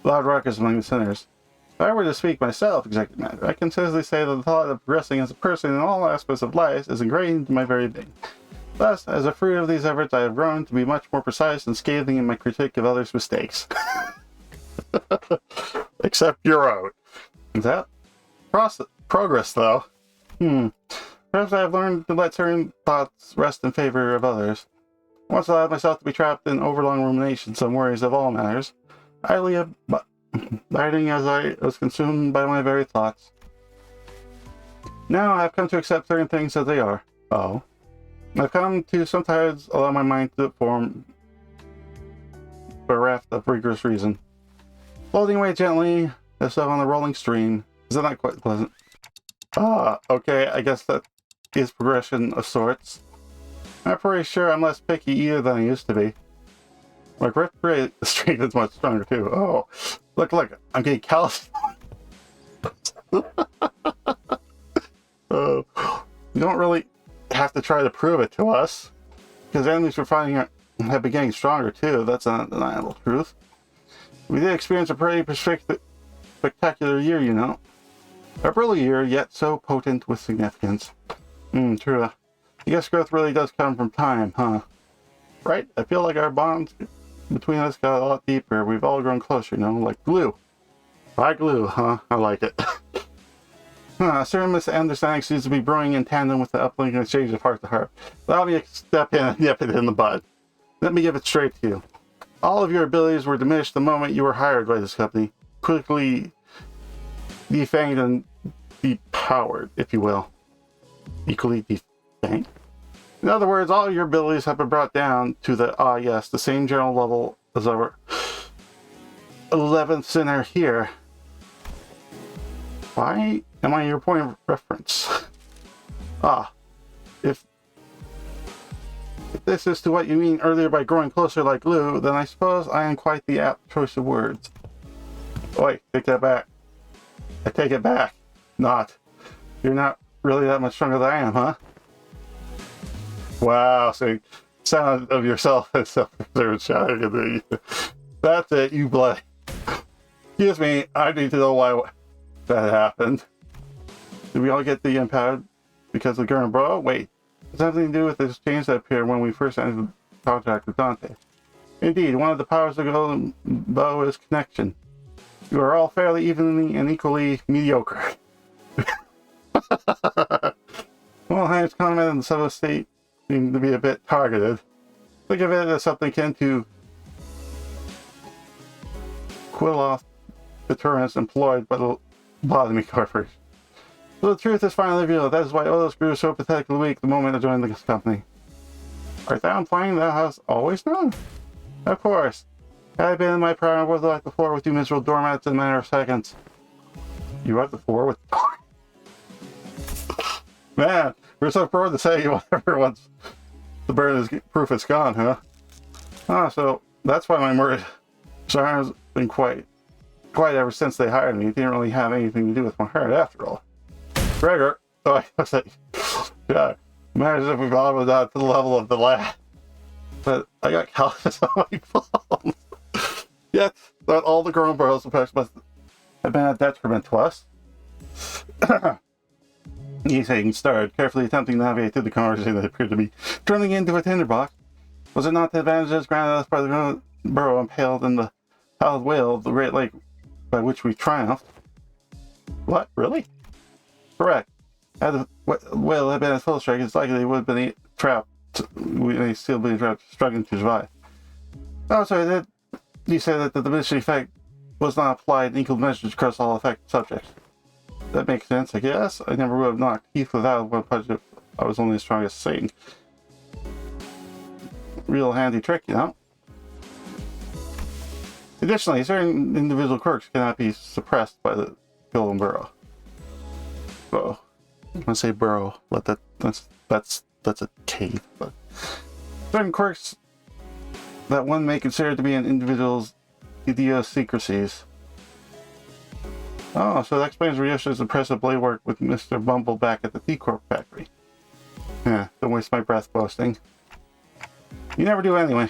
ruckus among the sinners. If I were to speak myself, executive manager, I can safely say that the thought of progressing as a person in all aspects of life is ingrained into my very being. Thus, as a fruit of these efforts, I have grown to be much more precise and scathing in my critique of others' mistakes. Except your own. Is that progress, though? Perhaps I have learned to let certain thoughts rest in favor of others. Once I allowed myself to be trapped in overlong ruminations and worries of all matters, idly abiding as I was consumed by my very thoughts. Now I have come to accept certain things as they are. Oh. I've come to sometimes allow my mind to form a raft of rigorous reason. Floating away gently, as though on a rolling stream. Is that not quite pleasant? Okay, I guess that is progression of sorts. I'm pretty sure I'm less picky either than I used to be. My grip rate streak is much stronger too. Oh, look, I'm getting callous. You don't really have to try to prove it to us, because enemies we're fighting have been getting stronger too. That's an undeniable truth. We did experience a pretty spectacular year, you know. A brilliant year, yet so potent with significance. True. I guess growth really does come from time, huh? Right? I feel like our bonds between us got a lot deeper. We've all grown closer, you know, like glue. By glue, huh? I like it. A certain misunderstanding seems to be brewing in tandem with the uplinking exchange of heart to heart. Allow me to step in and nip it in the bud. Let me give it straight to you. All of your abilities were diminished the moment you were hired by this company. Quickly defanged and depowered, if you will. Equally defanged? In other words, all your abilities have been brought down to the same general level as our 11th sinner here. Why am I your point of reference? If this is to what you mean earlier by growing closer like glue, then I suppose I am quite the apt choice of words. Oi, take that back. I take it back. Not. You're not really that much stronger than I am, huh? Wow, so sound of yourself as self-preserved shouting at me. That's it, you bloody. Excuse me, I need to know why that happened. Did we all get the empowered because of Gurren Bro? Wait, it's something to do with this change that appeared when we first entered contact with Dante. Indeed, one of the powers of Golden Bow is connection. You are all fairly evenly and equally mediocre. Well, Heinz comment in the subtle state seemed to be a bit targeted. Think of it as something akin to quill off deterrence employed by the Lobotomy Corporation. So the truth is finally revealed. That is why Odos grew so pathetically weak the moment I joined the company. Are thou implying thou hast always known? Of course. Had I been in my prime, I would have left the floor with two miserable doormats in a matter of seconds. You left the floor with... Man, we're so proud to say whatever once the burn is proof is gone, huh? Ah, so that's why my murder has been quite ever since they hired me. It didn't really have anything to do with my heart after all. Gregor, oh, I was like, yeah, imagine if we've all down to the level of the lad. But I got calluses on my palms. Yet, not all the Gurren Bros effects must have been a detriment to us. He started, carefully attempting to navigate through the conversation that appeared to be turning into a tinderbox. Was it not the advantages granted us by the Gurren Bro impaled in the howled whale of the Great Lake by which we triumphed? What? Really? Correct. Had the whale had been at full strike, it's likely it would have been trapped. We still be trapped, struggling to survive. Oh, sorry, you said that the diminishing effect was not applied in equal measures across all affected subjects. That makes sense, I guess. I never would have knocked Heath without one punch if I was only as strong as Satan. Real handy trick, you know? Additionally, certain individual quirks cannot be suppressed by the Golden Burrow. So, I'm gonna say burrow, but that's a cave. But certain quirks that one may consider to be an individual's idiosyncrasies. Oh, so that explains Ryoshi's impressive blade work with Mr. Bumble back at the T-Corp factory. Yeah, don't waste my breath boasting. You never do anyway.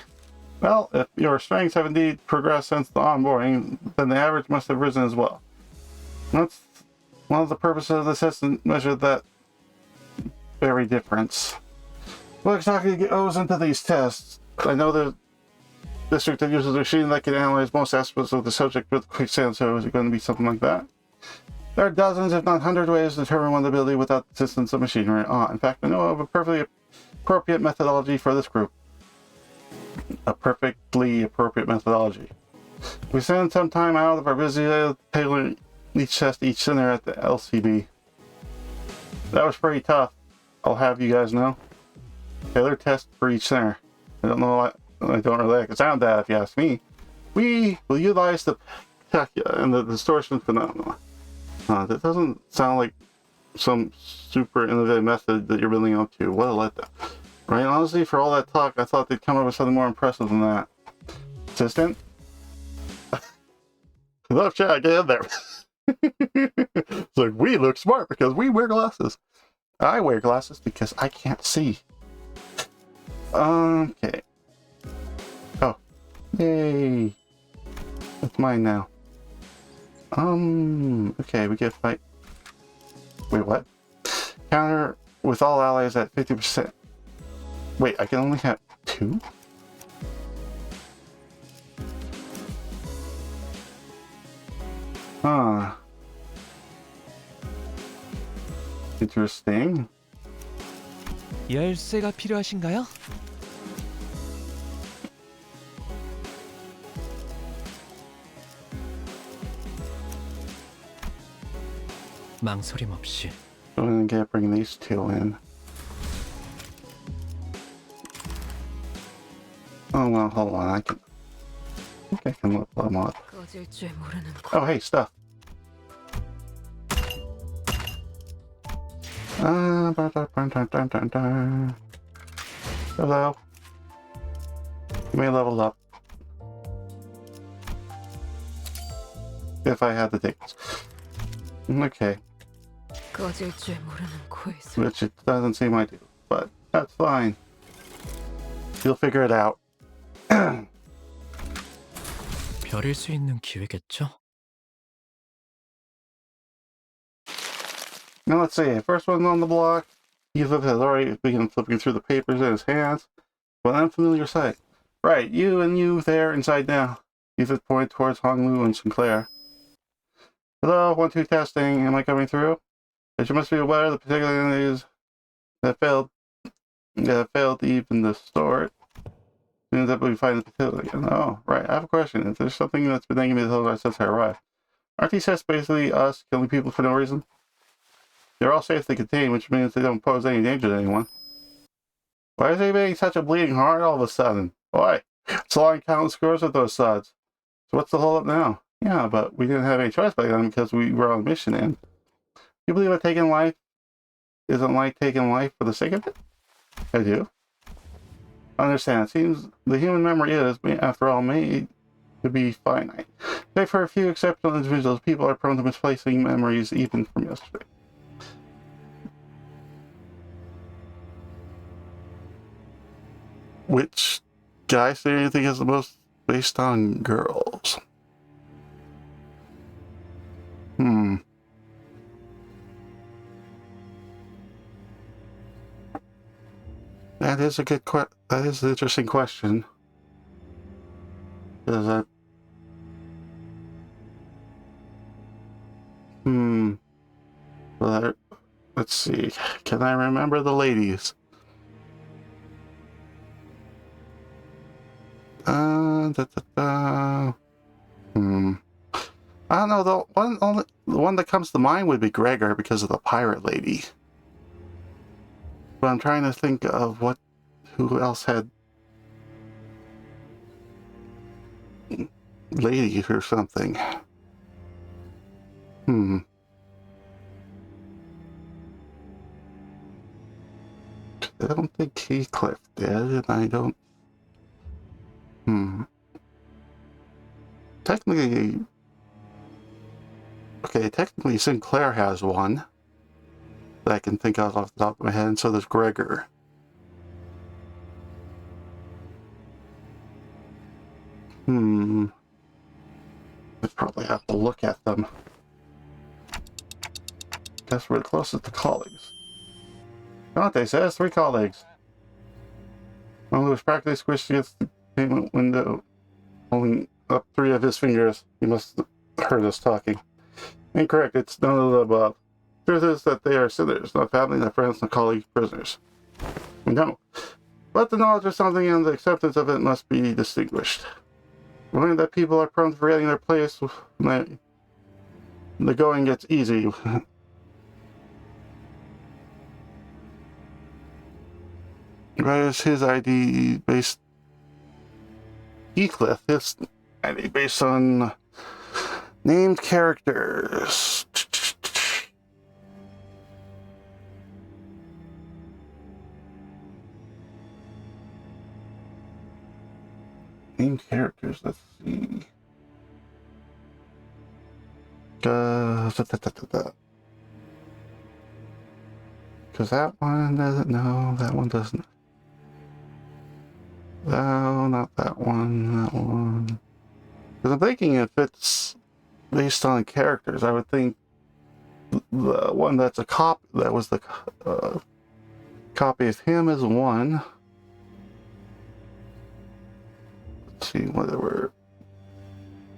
Well, if your strengths have indeed progressed since the onboarding, then the average must have risen as well. That's one of the purposes of the system, measure that very difference. What exactly goes into these tests? I know the district that uses a machine that can analyze most aspects of the subject with quicksand, so is it going to be something like that? There are dozens, if not hundreds, ways to determine one's ability without the assistance of machinery. In fact, I know of a perfectly appropriate methodology for this group. A perfectly appropriate methodology. We spend some time out of our busy day tailoring each test each center at the LCB. That was pretty tough, I'll have you guys know. Tailor test for each center. I don't know, I don't really like the sound of that if you ask me. We will utilize the and the distortion phenomena. That doesn't sound like some super innovative method that you're building up to. What a letdown. Right, honestly, for all that talk, I thought they'd come up with something more impressive than that. Assistant? No, Chad, get in there. It's like, we look smart because we wear glasses. I wear glasses because I can't see. Okay. Oh. Yay. It's mine now. Okay, we get fight. Wait, what? Counter with all allies at 50%. Wait, I can only have 2? Huh. Interesting. 열쇠가 필요하신가요? 망설임 없이. So I'm gonna bring these 2 in. Oh well, hold on. I think I can look them up. 꺼질 줄 모르는 Oh, hey, stuff. Hello. You may level up. If I had the tickets. Okay. 꺼질 줄 모르는 고해술. which it doesn't seem I do, but that's fine. You'll figure it out. 별일 수 있는 기회겠죠? Now let's see. First one on the block. Yusuf has already begun flipping through the papers in his hands. What an unfamiliar sight. Right, you and you there inside now. Yusuf pointed towards Hong Lu and Sinclair. Hello, 1-2 testing. Am I coming through? As you must be aware, the particular entities that failed even to store it. Soon as we find the particular again. Oh, right. I have a question. If there's something that's been nagging me the whole time since I arrived, aren't these tests basically us killing people for no reason? They're all safely contained, which means they don't pose any danger to anyone. Why is anybody such a bleeding heart all of a sudden? Boy, it's a long counting scores with those suds. So what's the holdup now? Yeah, but we didn't have any choice back then because we were on a mission, and you believe that taking life isn't like taking life for the sake of it? I do. I understand. It seems the human memory is, after all, made to be finite. Save for a few exceptional individuals, people are prone to misplacing memories even from yesterday. Which guy do you think is the most based on girls? That is a good that is an interesting question. Is that well, let's see. Can I remember the ladies? I don't know. The one that comes to mind would be Gregor because of the pirate lady. But I'm trying to think of who else had ladies or something. I don't think Heathcliff did, and I don't. Technically Sinclair has one that I can think of off the top of my head, and so does Gregor. I'd probably have to look at them. Guess we're closest to colleagues. Dante says 3 colleagues. One who was practically squished against the payment window, holding up 3 of his fingers. He must have heard us talking. Incorrect, it's none of the above. Truth is that they are sinners, not family, not friends, not colleagues, prisoners. We know. But the knowledge of something and the acceptance of it must be distinguished. Knowing that people are prone to forgetting their place when the going gets easy. Why is his ID based? Heathcliff, his ID based on named characters. Named characters, let's see. Because that one doesn't know, that one doesn't. No, not that one, that one. Because I'm thinking if it's based on characters, I would think the one that's a copy, that was the copy of him is one. Let's see, whatever.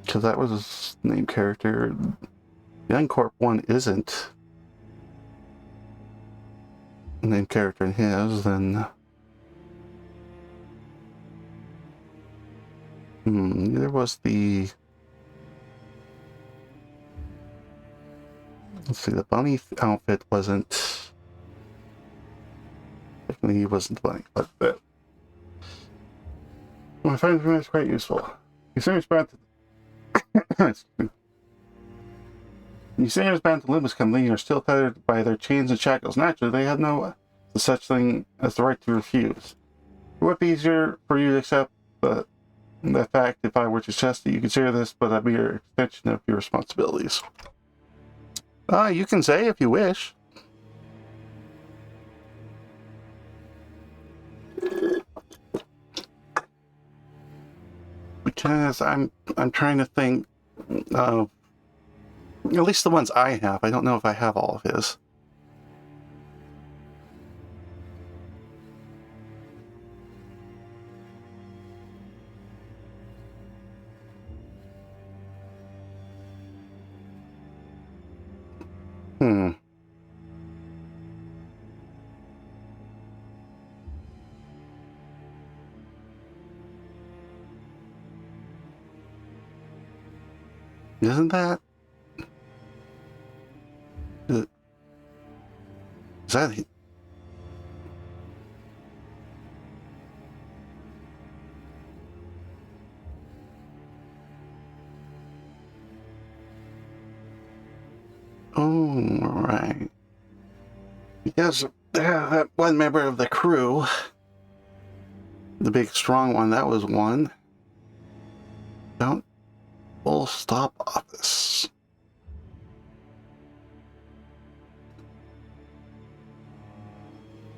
Because that was his name character. The Uncorp one isn't a name character in his, then. There was the. Let's see, the bunny outfit wasn't. Definitely he wasn't the bunny, but. My friend is quite useful. You say it's bound to. You say it's bound to limits company are still tethered by their chains and shackles. Naturally, they have no such thing as the right to refuse. It would be easier for you to accept the fact if I were to suggest that you consider this but a mere extension of your responsibilities. You can say if you wish. is I'm trying to think of at least the ones I have. I don't know if I have all of his. Isn't that? Is that? Oh, right. Because that one member of the crew, the big strong one, that was one. Don't full stop office.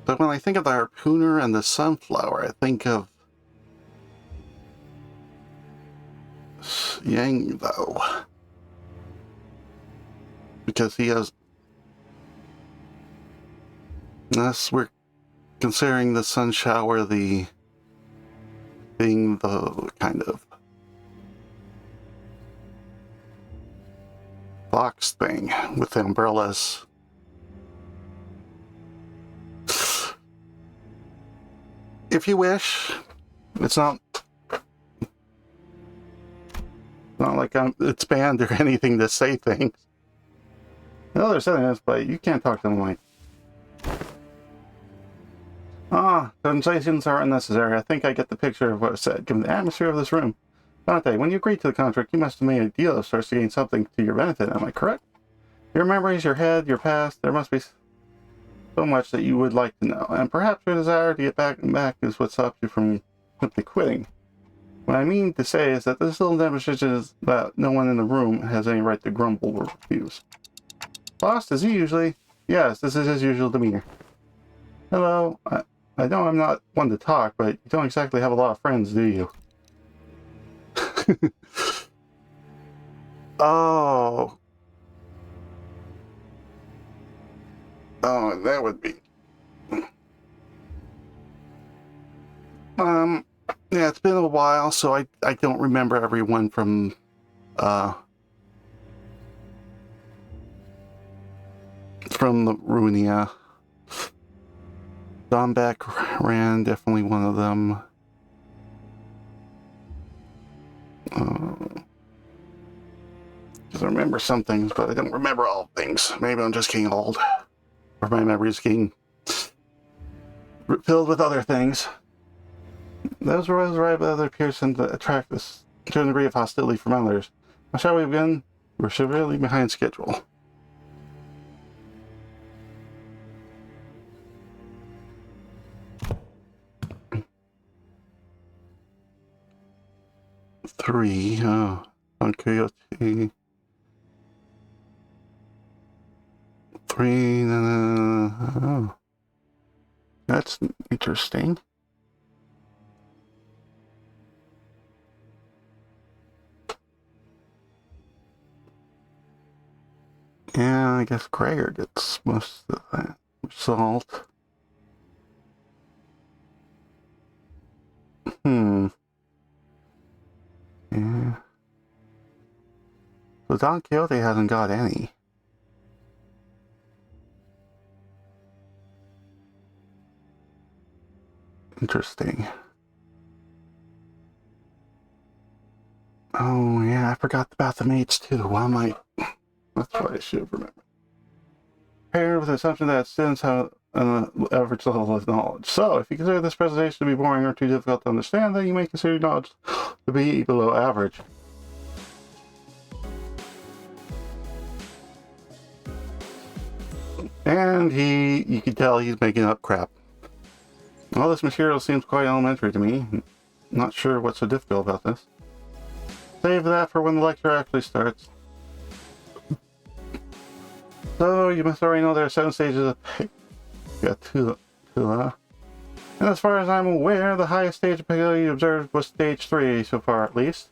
But when I think of the harpooner and the sunflower, I think of Yang, though. Because he has... Unless we're considering the sun shower being the kind of box thing with the umbrellas. If you wish, it's not like it's banned or anything to say things. No, they're saying this, but you can't talk to them like. Translations are unnecessary. I think I get the picture of what it said, given the atmosphere of this room. Dante, when you agreed to the contract, you must have made a deal of sorts to gain something to your benefit, am I correct? Your memories, your head, your past, there must be so much that you would like to know, and perhaps your desire to get back is what stops you from simply quitting. What I mean to say is that this little demonstration is that no one in the room has any right to grumble or refuse. Boss, is he usually? Yes, this is his usual demeanor. Hello, I know I'm not one to talk, but you don't exactly have a lot of friends, do you? Oh, that would be. Yeah, it's been a while, so I don't remember everyone from the Runia. Dombeck ran, definitely one of them. Because I remember some things, but I don't remember all things. Maybe I'm just getting old. Or my memory's getting filled with other things. Those roads right by other Pearson to attract this certain degree of hostility from others. How shall we begin? We're severely behind schedule. Three, on Coyote. 3, oh. That's interesting. Yeah, I guess Gregor gets most of that result. Yeah. So Don Quixote hasn't got any. Interesting. Oh, yeah, I forgot about the mates too. Why am I... That's what I should remember. Paired with the assumption that students have an average level of knowledge. So, if you consider this presentation to be boring or too difficult to understand, then you may consider your knowledge to be below average. And you can tell he's making up crap. All this material seems quite elementary to me. Not sure what's so difficult about this. Save that for when the lecture actually starts. So, you must already know there are 7 stages of... Yeah, two. And as far as I'm aware, the highest stage of Peggle you observed was stage 3 so far, at least.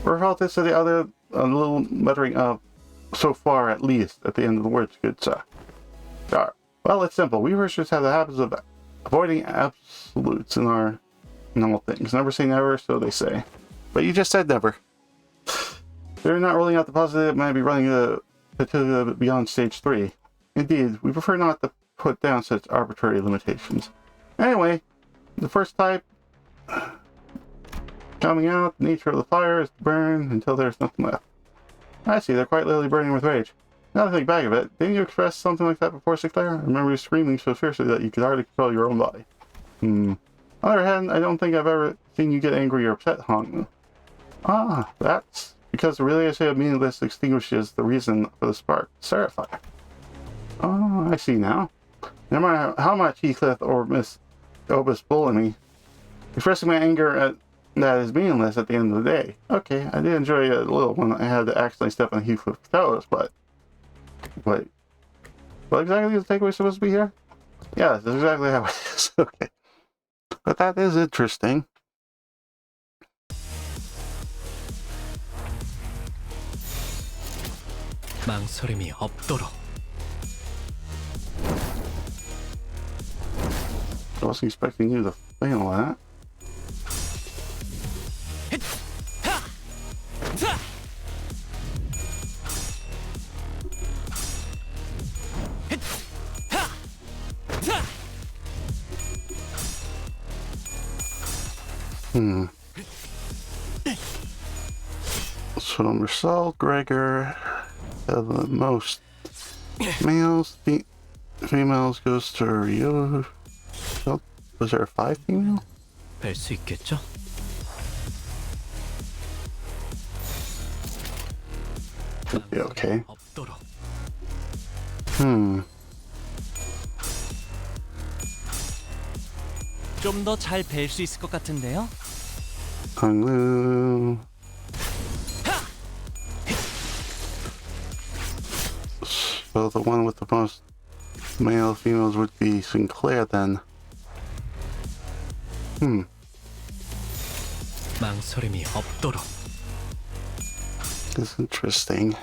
Or relative to the other, a little muttering of, so far at least, at the end of the words, good sir. Sure. Well, it's simple. We Roosters have the habits of avoiding absolutes in all things. Never say never, so they say. But you just said never. They're not rolling out the positive, might be running the beyond stage 3. Indeed, we prefer not to put down such arbitrary limitations. Anyway, the first type coming out, the nature of the fire is to burn until there's nothing left. I see, they're quite literally burning with rage. Now to think back of it, didn't you express something like that before, Sinclair? I remember you screaming so fiercely that you could hardly control your own body. On the other hand, I don't think I've ever seen you get angry or upset, Hong. Ah, that's because the realization of meaningless extinguishes the reason for the spark. Serify. Oh, I see now. No matter how much Heathcliff or Miss Obus bully me, expressing my anger at that is meaningless at the end of the day. Okay, I did enjoy it a little when I had to accidentally step on Heathcliff's toes, but wait. What exactly is the takeaway supposed to be here? Yeah, that's exactly how it is. Okay. But that is interesting. 망설임이 없도록. I wasn't expecting you to fail that. So Marcel, Gregor have the most males. Females goes to Rio. Was there 5 female? 뵐 수 있겠죠? Should be okay. 없도록. 좀 더 잘 뵐 수 있을 것 같은데요? Hanglu. So the one with the most male females would be Sinclair then. 망설임이 없도록. That's interesting.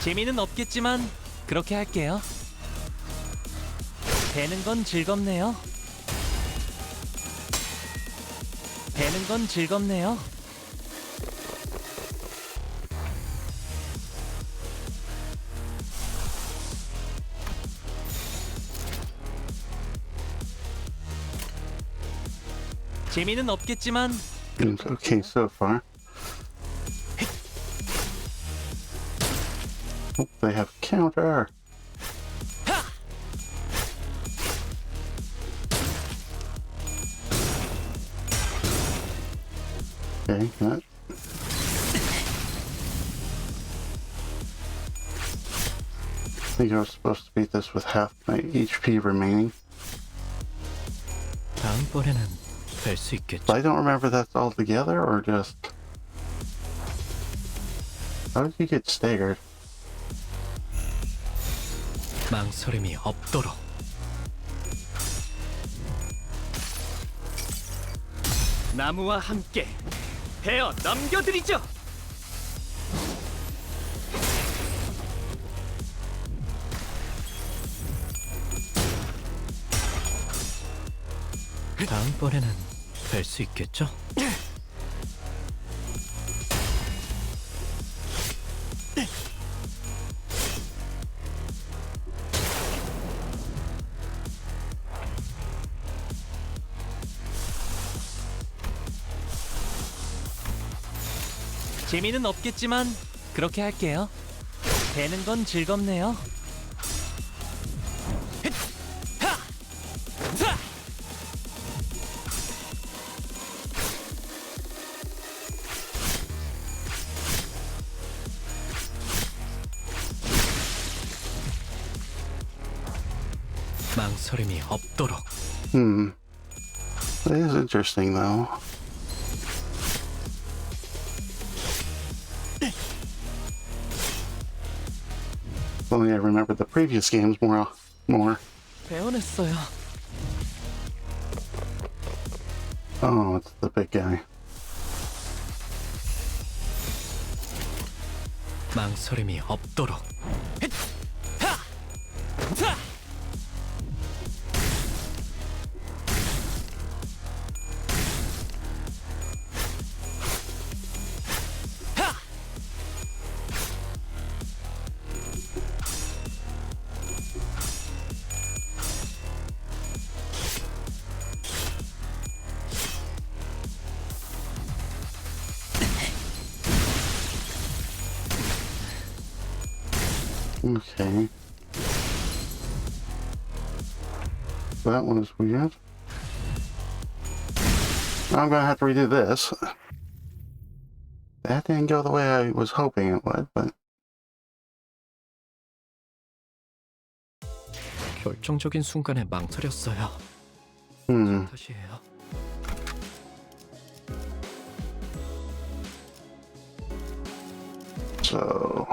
재미는 없겠지만 그렇게 할게요. 배는 건 즐겁네요. 배는 건 즐겁네요. 재미는 없겠지만 It's okay so far. Oh, they have counter. Okay, that. I think I was supposed to beat this with half my HP remaining. 다음번에는 뵐 수 있겠죠? But I don't remember that's all together or just. How did you get staggered? 망설임이 없도록. 나무와 함께 베어 넘겨드리죠. 다음번에는 뵐 수 있겠죠? 재미는 없겠지만 그렇게 할게요. 배는 건 즐겁네요. 망설임이 없도록. It is interesting though. If only I remember look at the previous games more. 배워냈어요. Oh, it's the big guy. 망설임이 없도록. Okay. That was weird. I'm gonna have to redo this. That didn't go the way I was hoping it would, but 결정적인 순간에 망설였어요. 다시 해요. So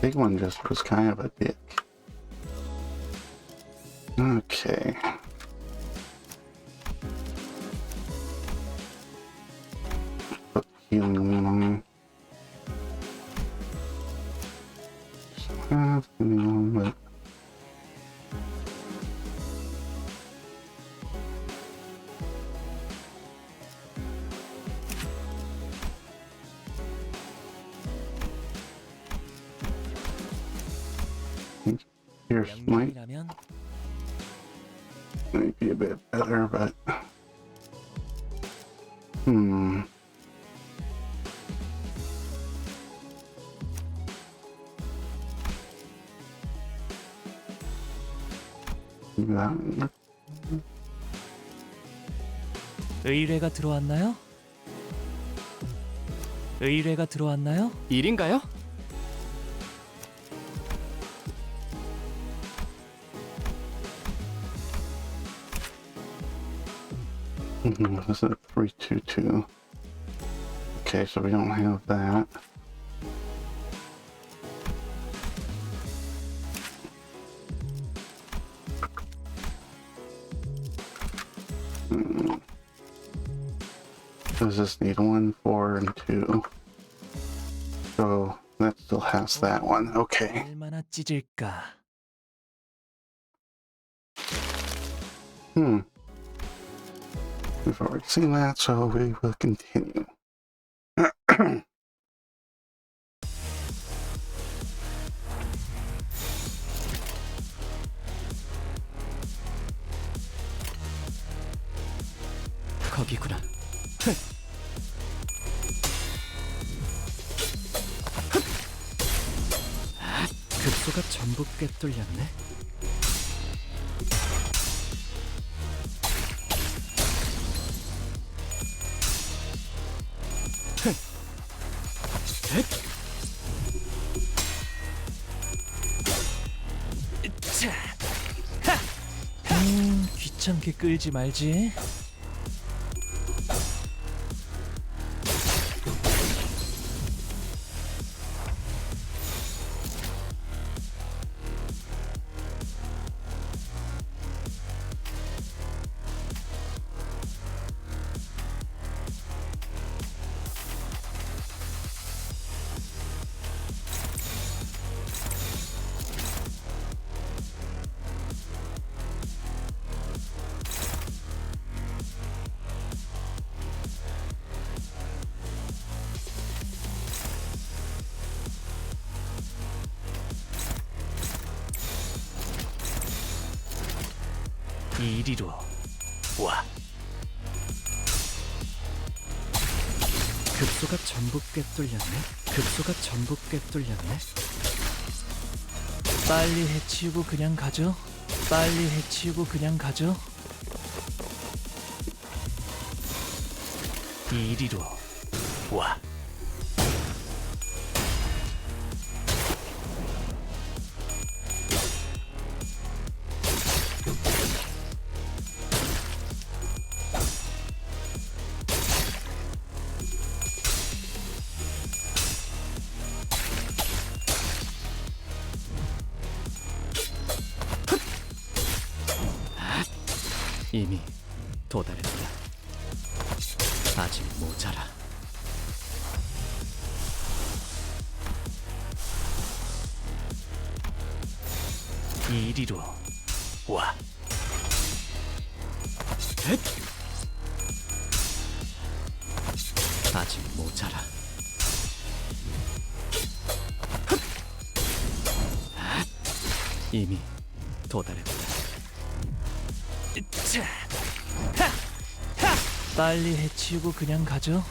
big one just was kind of a dick. Okay. Put healing one on. Have healing on, but here's might 양념이라면 be a bit better, but that 의뢰가 들어왔나요? 의뢰가 들어왔나요? 일인가요? This is a 322. Okay, so we don't have that. Does this need 1, 4, and 2? So that still has that one. Okay. 얼마나 찢을까? We've already seen that, so we will continue. 거기구나. 급소가 전부 꿰뚫렸네. 귀찮게 끌지 말지. 이리로 와. 급소가 전부 꿰뚫렸네. 급소가 전부 꿰뚫렸네. 빨리 해치우고 그냥 가죠. 빨리 해치우고 그냥 가죠. 이리로 와. 이미 도달했다. 아직 모자라. 이리로 와. 아직 모자라. 이미 도달했다. 자, 하! 하! 빨리 해치우고 그냥 가죠.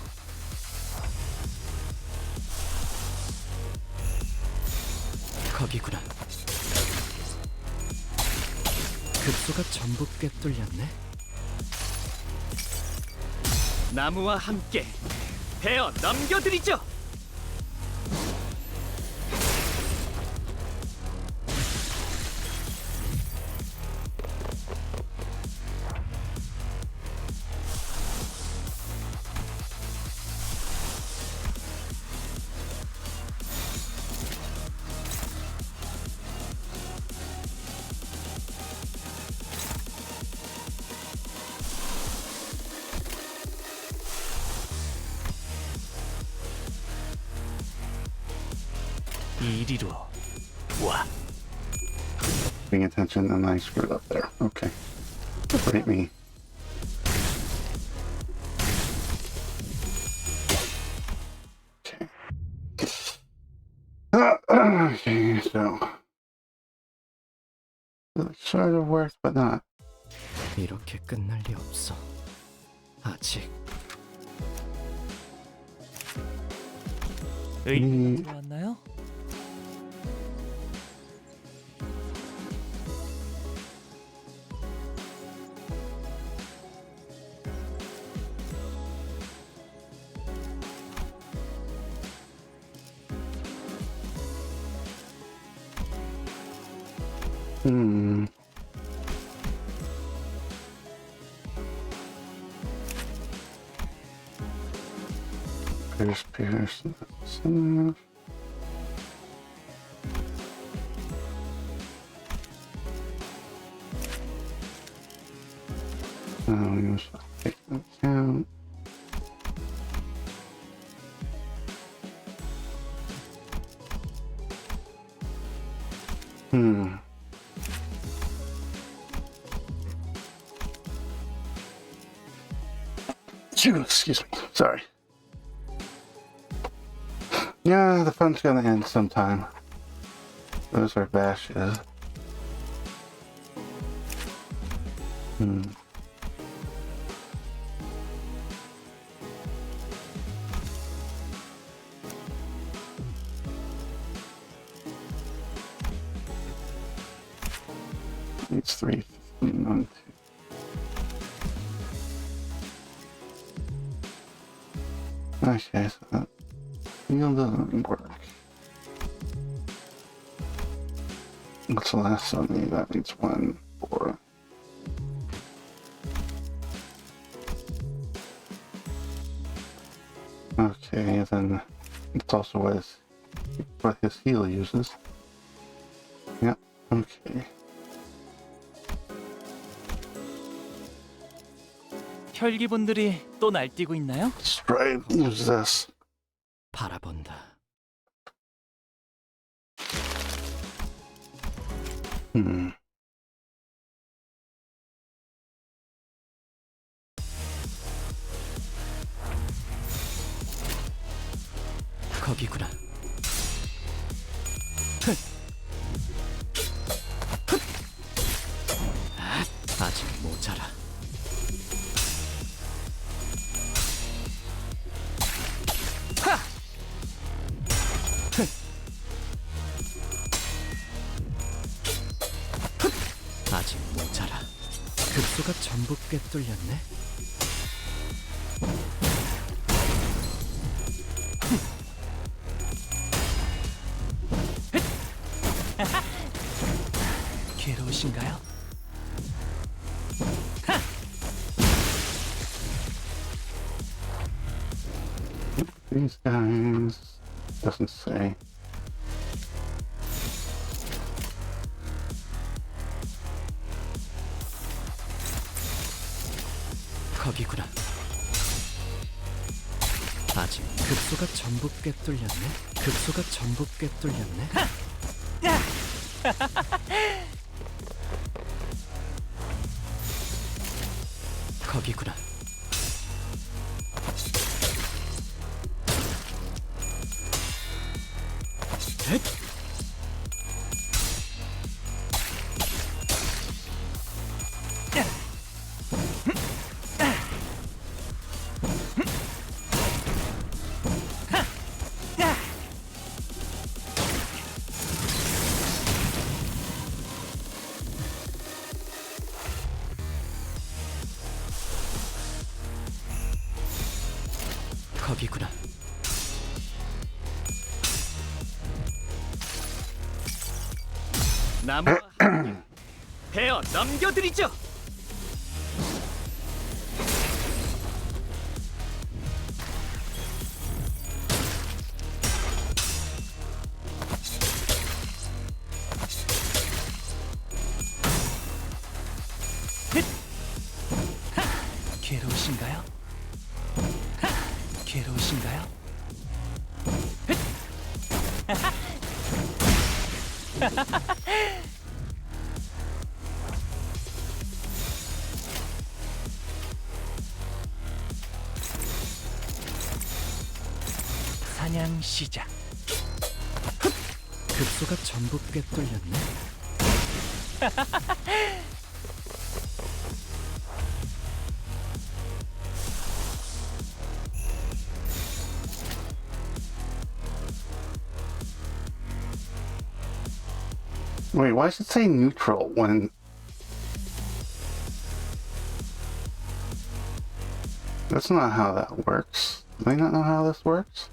거기구나. 급소가 전부 꿰뚫렸네. 나무와 함께 베어 넘겨드리죠. 이리로 와. Paying attention and I screwed up there. Okay. Separate me. Okay. Okay, so. It sort of worked, but not. 이렇게 끝날 리 없어. 아직. 의견 들어왔나요? Pierce. Center. We must take that count. Excuse me. Sorry. Yeah, the fun's gonna end sometime. Those are bashes. It's 315 on 2. Okay, so that still doesn't work. What's the last on me? That needs 1, 4. Okay, then it's also what his heal uses. Yep, okay. 혈기분들이 또 날뛰고 있나요? Let's try and use this. 바라본다. 거기구나. 아직 모자라. 아직 모자라. 급소가 전부 꿰뚫렸네. 괴로우신가요? These guys doesn't say. 거기구나. 아직 급소가 전부 꿰뚫렸네. 급소가 전부 꿰뚫렸네. 거기구나. 헷! 거기구나. 나무와 함께 베어 넘겨드리죠. 괴로우신가요? 괴로우신가요? 사냥 시작. 급소가 전부 꿰뚫렸네. Wait, why does it say neutral when... That's not how that works. Do they not know how this works?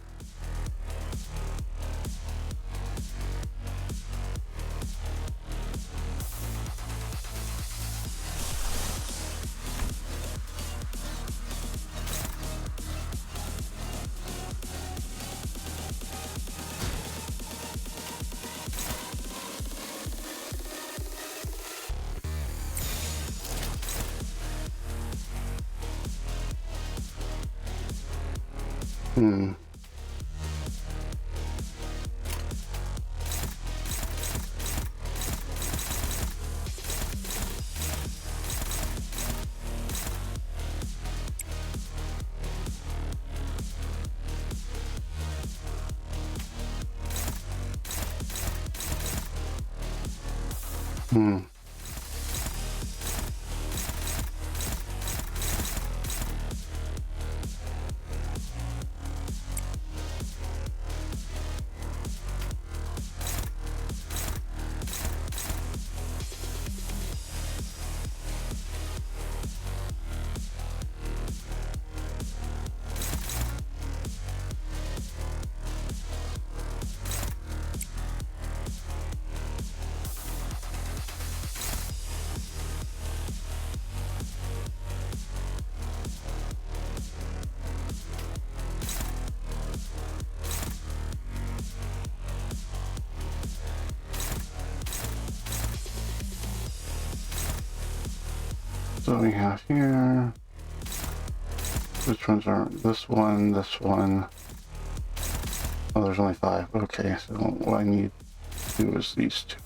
Hmm. Hmm. So we have here, which ones are this one, this one. Oh, there's only 5. Okay, so what I need to do is these 2.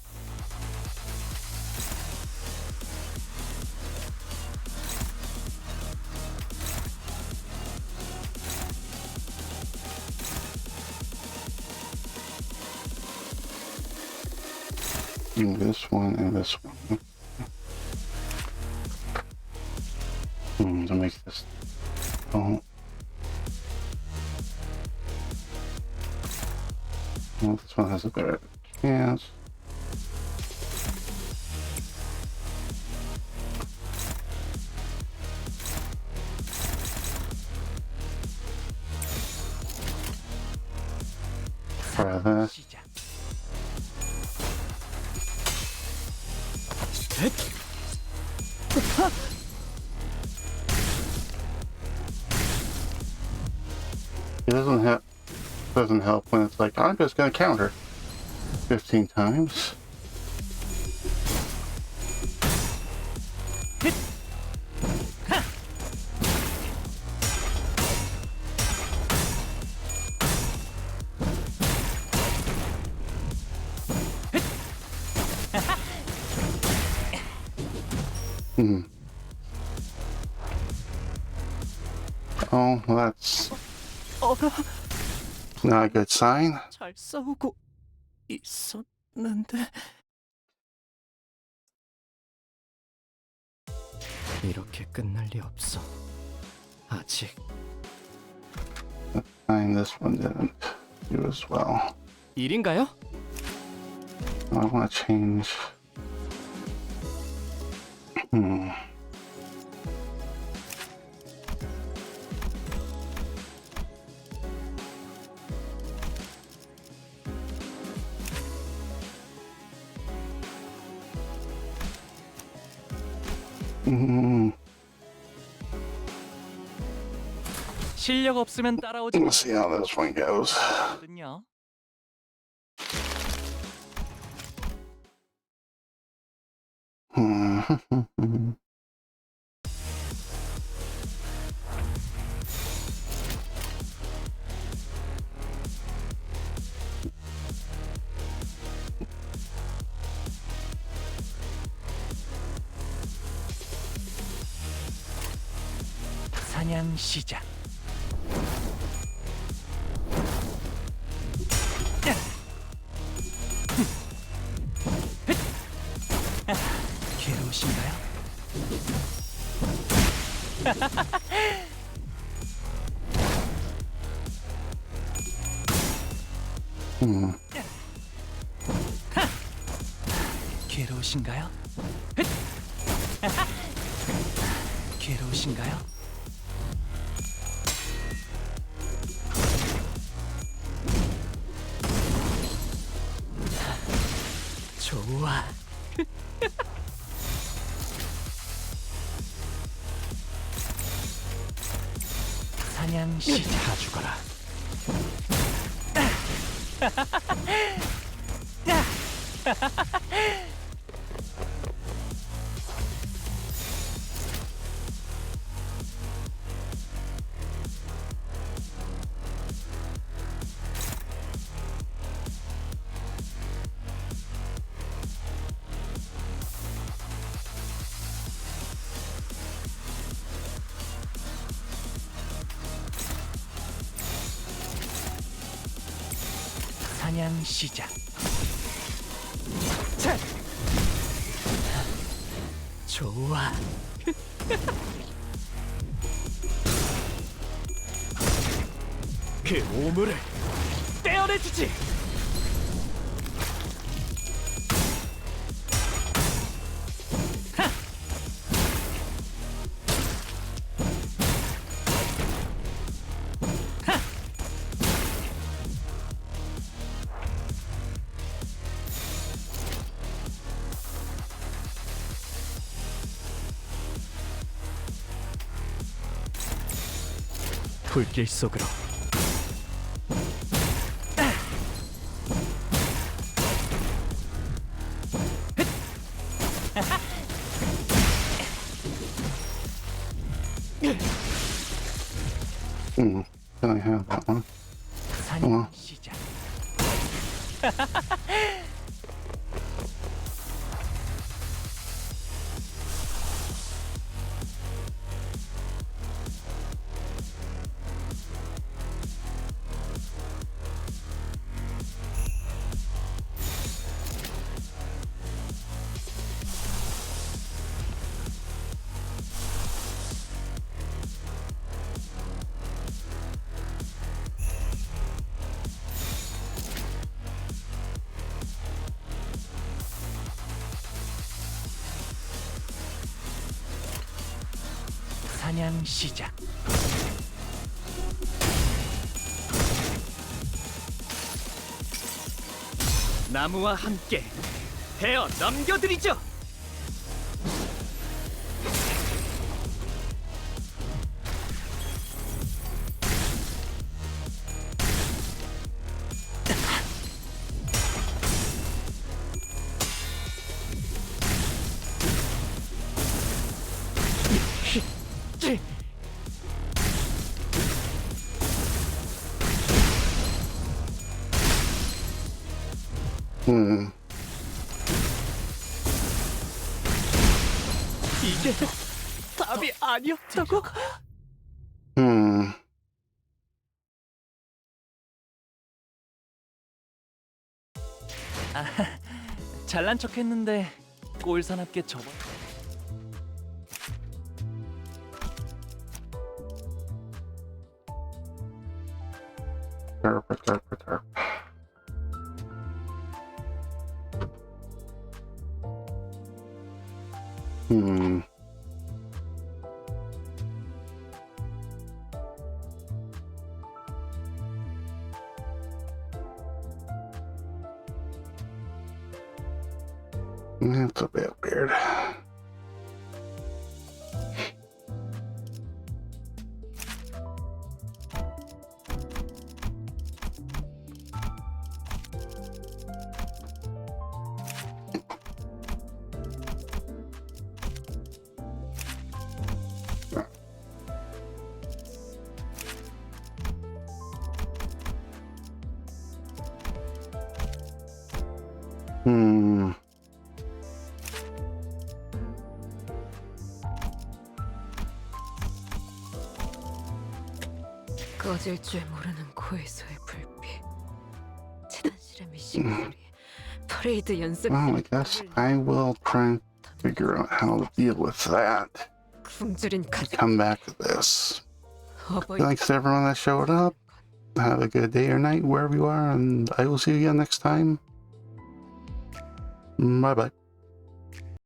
And this one and this one. To make this. Oh. Well, this one has a better chance. Try this. 시작. It doesn't help when it's like, I'm just gonna counter 15 times. Oh, well, that's not a good sign. 잘 싸우고 있었는데 이렇게 끝날 리 없어. 아직 And this one didn't do as well. 일인가요? I want to change. 실력 없으면 따라오지 Let's see how this one goes. 마거든요. 사냥 시작. 괴로우신가요? 괴로우신가요? 괴로우신가요? 좋아. 사냥 시작. 다 죽어라. 사냥 시작. 좋아. 그 오물을 떼어내주지. 불길 속으로. Can I have that one? 사냥 시작. 사냥 시작. 나무와 함께 베어 넘겨드리죠. 이게 답이 아니었다고? Hmm. 잘난 척했는데 꼴사납게 접어. Derp, derp, derp. Hmm. That's a bit weird. Hmm. 꺼질 줄 모르는 고해소의 불빛. 재단실의 미싱 소리. 퍼레이드 연습. Well, I guess I will try and figure out how to deal with that. 굶주린 가족. Come back to this. 어버이. Thanks to everyone that showed up. Have a good day or night wherever you are, and I will see you again next time. Bye bye.